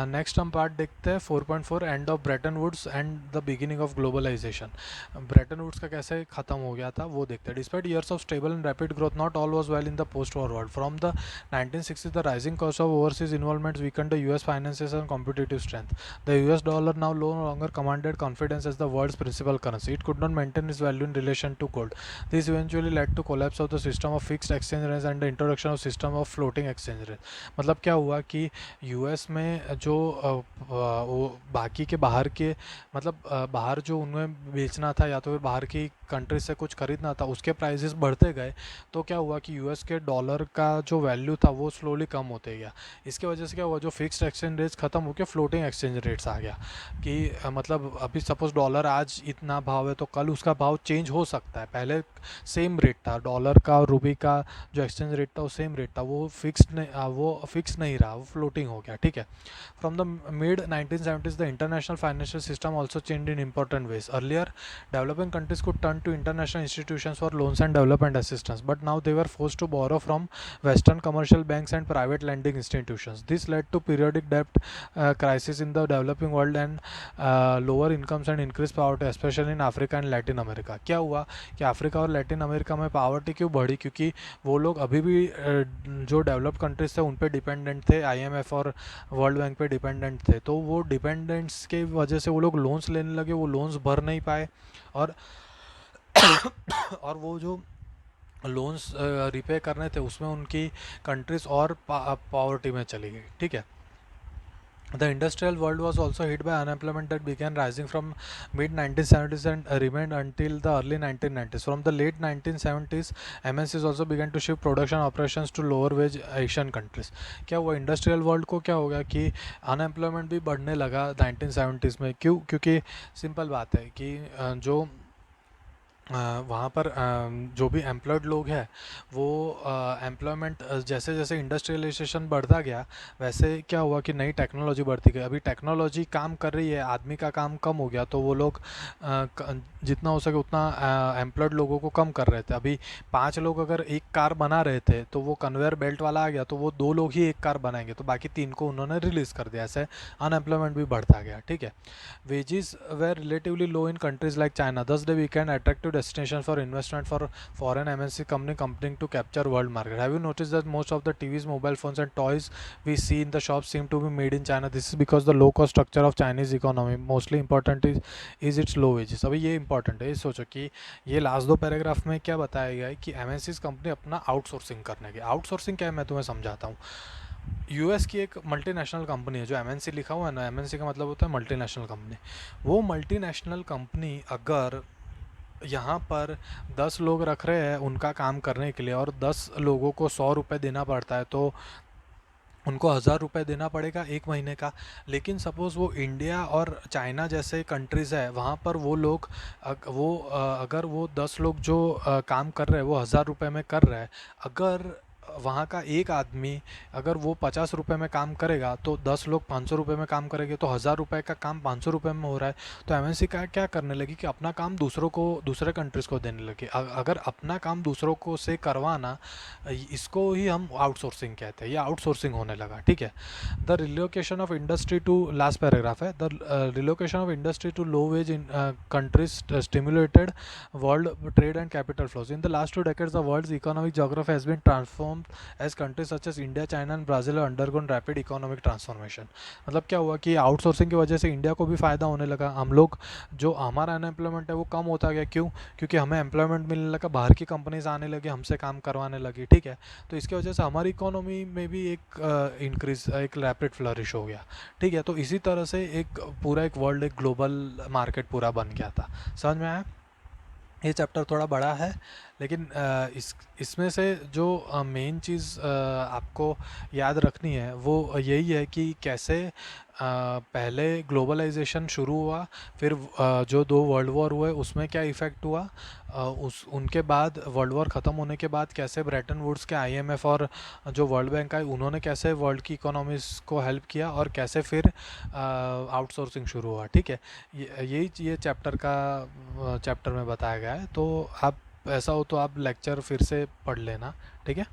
नेक्स्ट हम पार्ट देखते हैं 4.4, end of Bretton Woods and the beginning of globalisation. Bretton Woods का कैसे खत्म हो गया था वो देखते हैं। Despite years of stable and rapid growth, not all was well in the post war world. From the 1960s, the rising cost of overseas involvements weaken the US finances and competitive strength. The US dollar now no longer commanded confidence as the world's principal currency. It could not maintain its value in relation to gold. This eventually led to collapse of the system of fixed exchange rates and the introduction of system of floating exchange rate. मतलब क्या हुआ कि US में जो वो बाकी के बाहर के, मतलब बाहर जो उन्हें बेचना था या तो फिर बाहर की कंट्री से कुछ खरीदना था, उसके प्राइसेस बढ़ते गए। तो क्या हुआ कि यूएस के डॉलर का जो वैल्यू था वो स्लोली कम होते गया। इसके वजह से क्या हुआ, जो फिक्स्ड एक्सचेंज रेट्स ख़त्म होकर फ्लोटिंग एक्सचेंज रेट्स आ गया कि मतलब अभी सपोज डॉलर आज इतना भाव है तो कल उसका भाव चेंज हो सकता है। पहले सेम रेट था डॉलर का और रूबी का, जो एक्सचेंज रेट था वो सेम रेट था, वो फिक्स नहीं रहा, वो फ्लोटिंग हो गया। ठीक है, from the mid 1970s the international financial system also change in important ways. Earlier developing countries could turn to international institutions for loans and development assistance, but now they were forced to borrow from Western commercial banks and private lending institutions. This led to periodic debt crisis in the developing world and lower incomes and increased poverty, especially in Africa and Latin America. क्या हुआ कि Africa और Latin America में poverty क्यों बढ़ी, क्योंकि वो लोग अभी भी जो डेवलप्ड कंट्रीज थे उन पे डिपेंडेंट थे, IMF और वर्ल्ड बैंक पे डिपेंडेंट थे। तो वो डिपेंडेंट्स के वजह से वो लोग लोन्स लेने लगे, वो लोन्स भर नहीं पाए, और और वो जो लोन्स रिपे करने थे उसमें उनकी कंट्रीज और पॉवर्टी में चली गई। ठीक है, the industrial world was also hit by unemployment that began rising from mid 1970s and remained until the early 1990s. From the late 1970s, MNCs also began to shift production operations to lower wage Asian countries. क्या हुआ, industrial world को क्या हो गया कि unemployment भी बढ़ने लगा 1970s में। क्यों? क्योंकि सिंपल बात है कि जो वहाँ पर जो भी एम्प्लॉयड लोग हैं वो एम्प्लॉयमेंट, जैसे जैसे इंडस्ट्रियलाइजेशन बढ़ता गया वैसे क्या हुआ कि नई टेक्नोलॉजी बढ़ती गई। अभी टेक्नोलॉजी काम कर रही है, आदमी का काम कम हो गया, तो वो लोग जितना हो सके उतना एम्प्लॉयड लोगों को कम कर रहे थे। अभी 5 लोग अगर एक कार बना रहे थे तो वो कन्वेयर बेल्ट वाला आ गया तो वो 2 लोग ही एक कार बनाएंगे, तो बाकी 3 को उन्होंने रिलीज़ कर दिया। ऐसे अनएम्प्लॉयमेंट भी बढ़ता गया। ठीक है, wages were relatively low in countries like China. Thus, they became attractive destination for investment for foreign MNC coming to capture world market. Have you noticed that most of the TVs, mobile phones, and toys we see in the shops seem to be made in China? This is because the low cost structure of Chinese economy. Mostly important is its low wages. अभी ये important है, ये सोचो कि ये last 2 paragraph में क्या बताया गया है कि MNCs कंपनी अपना आउटसोर्सिंग करने की। आउटसोर्सिंग क्या है मैं तुम्हें समझाता हूँ। यूएस की एक मल्टीनेशनल कंपनी है, जो एमएनसी लिखा हुआ है ना, एमएनसी का मतलब होता है मल्टीनेशनल कंपनी। वो मल्टीनेशनल कंपनी अगर यहाँ पर 10 लोग रख रहे हैं उनका काम करने के लिए, और 10 लोगों को 100 रुपये देना पड़ता है, तो उनको 1000 रुपये देना पड़ेगा एक महीने का। लेकिन सपोज़ वो इंडिया और चाइना जैसे कंट्रीज़ है, वहाँ पर वो लोग अगर वो 10 लोग जो काम कर रहे हैं वो 1000 रुपये में कर रहे हैं, अगर वहाँ का एक आदमी अगर वो 50 रुपये में काम करेगा तो 10 लोग 500 रुपये में काम करेंगे, तो 1000 रुपये का काम 500 रुपये में हो रहा है। तो एमएनसी का क्या करने लगी कि अपना काम दूसरे कंट्रीज़ को देने लगी। अगर अपना काम दूसरों को से करवाना, इसको ही हम आउटसोर्सिंग कहते हैं, ये आउटसोर्सिंग होने लगा। ठीक है, the relocation of industry to, last paragraph है, the relocation of industry to low wage in countries stimulated world trade and capital flows. In the last 2 decades the world's economic geography has been transformed as countries such as India, China and Brazil have undergone rapid economic transformation. मतलब क्या हुआ कि outsourcing की वजह से India को भी फ़ायदा होने लगा। हम लोग जो हमारा अनएम्प्लॉयमेंट है वो कम होता गया। क्यों? क्योंकि हमें एम्प्लॉयमेंट मिलने लगा, बाहर की कंपनीज आने लगी, हमसे काम करवाने लगी। ठीक है, तो इसकी वजह से हमारी इकोनॉमी में भी एक इंक्रीज, एक रैपिड फ्लरिश हो गया। ठीक है, तो इसी तरह से एक पूरा एक वर्ल्ड, एक ग्लोबल मार्केट पूरा बन गया था। समझ में आया? ये चैप्टर थोड़ा बड़ा है लेकिन इसमें से जो मेन चीज़ आपको याद रखनी है वो यही है कि कैसे पहले ग्लोबलाइजेशन शुरू हुआ, फिर जो दो वर्ल्ड वॉर हुए उसमें क्या इफ़ेक्ट हुआ, उस उनके बाद वर्ल्ड वॉर ख़त्म होने के बाद कैसे ब्रेटन वुड्स के आईएमएफ और जो वर्ल्ड बैंक आए उन्होंने कैसे वर्ल्ड की इकोनॉमीज को हेल्प किया, और कैसे फिर आउटसोर्सिंग शुरू हुआ। ठीक है, ये चैप्टर में बताया गया है। तो आप ऐसा हो तो आप लेक्चर फिर से पढ़ लेना। ठीक है।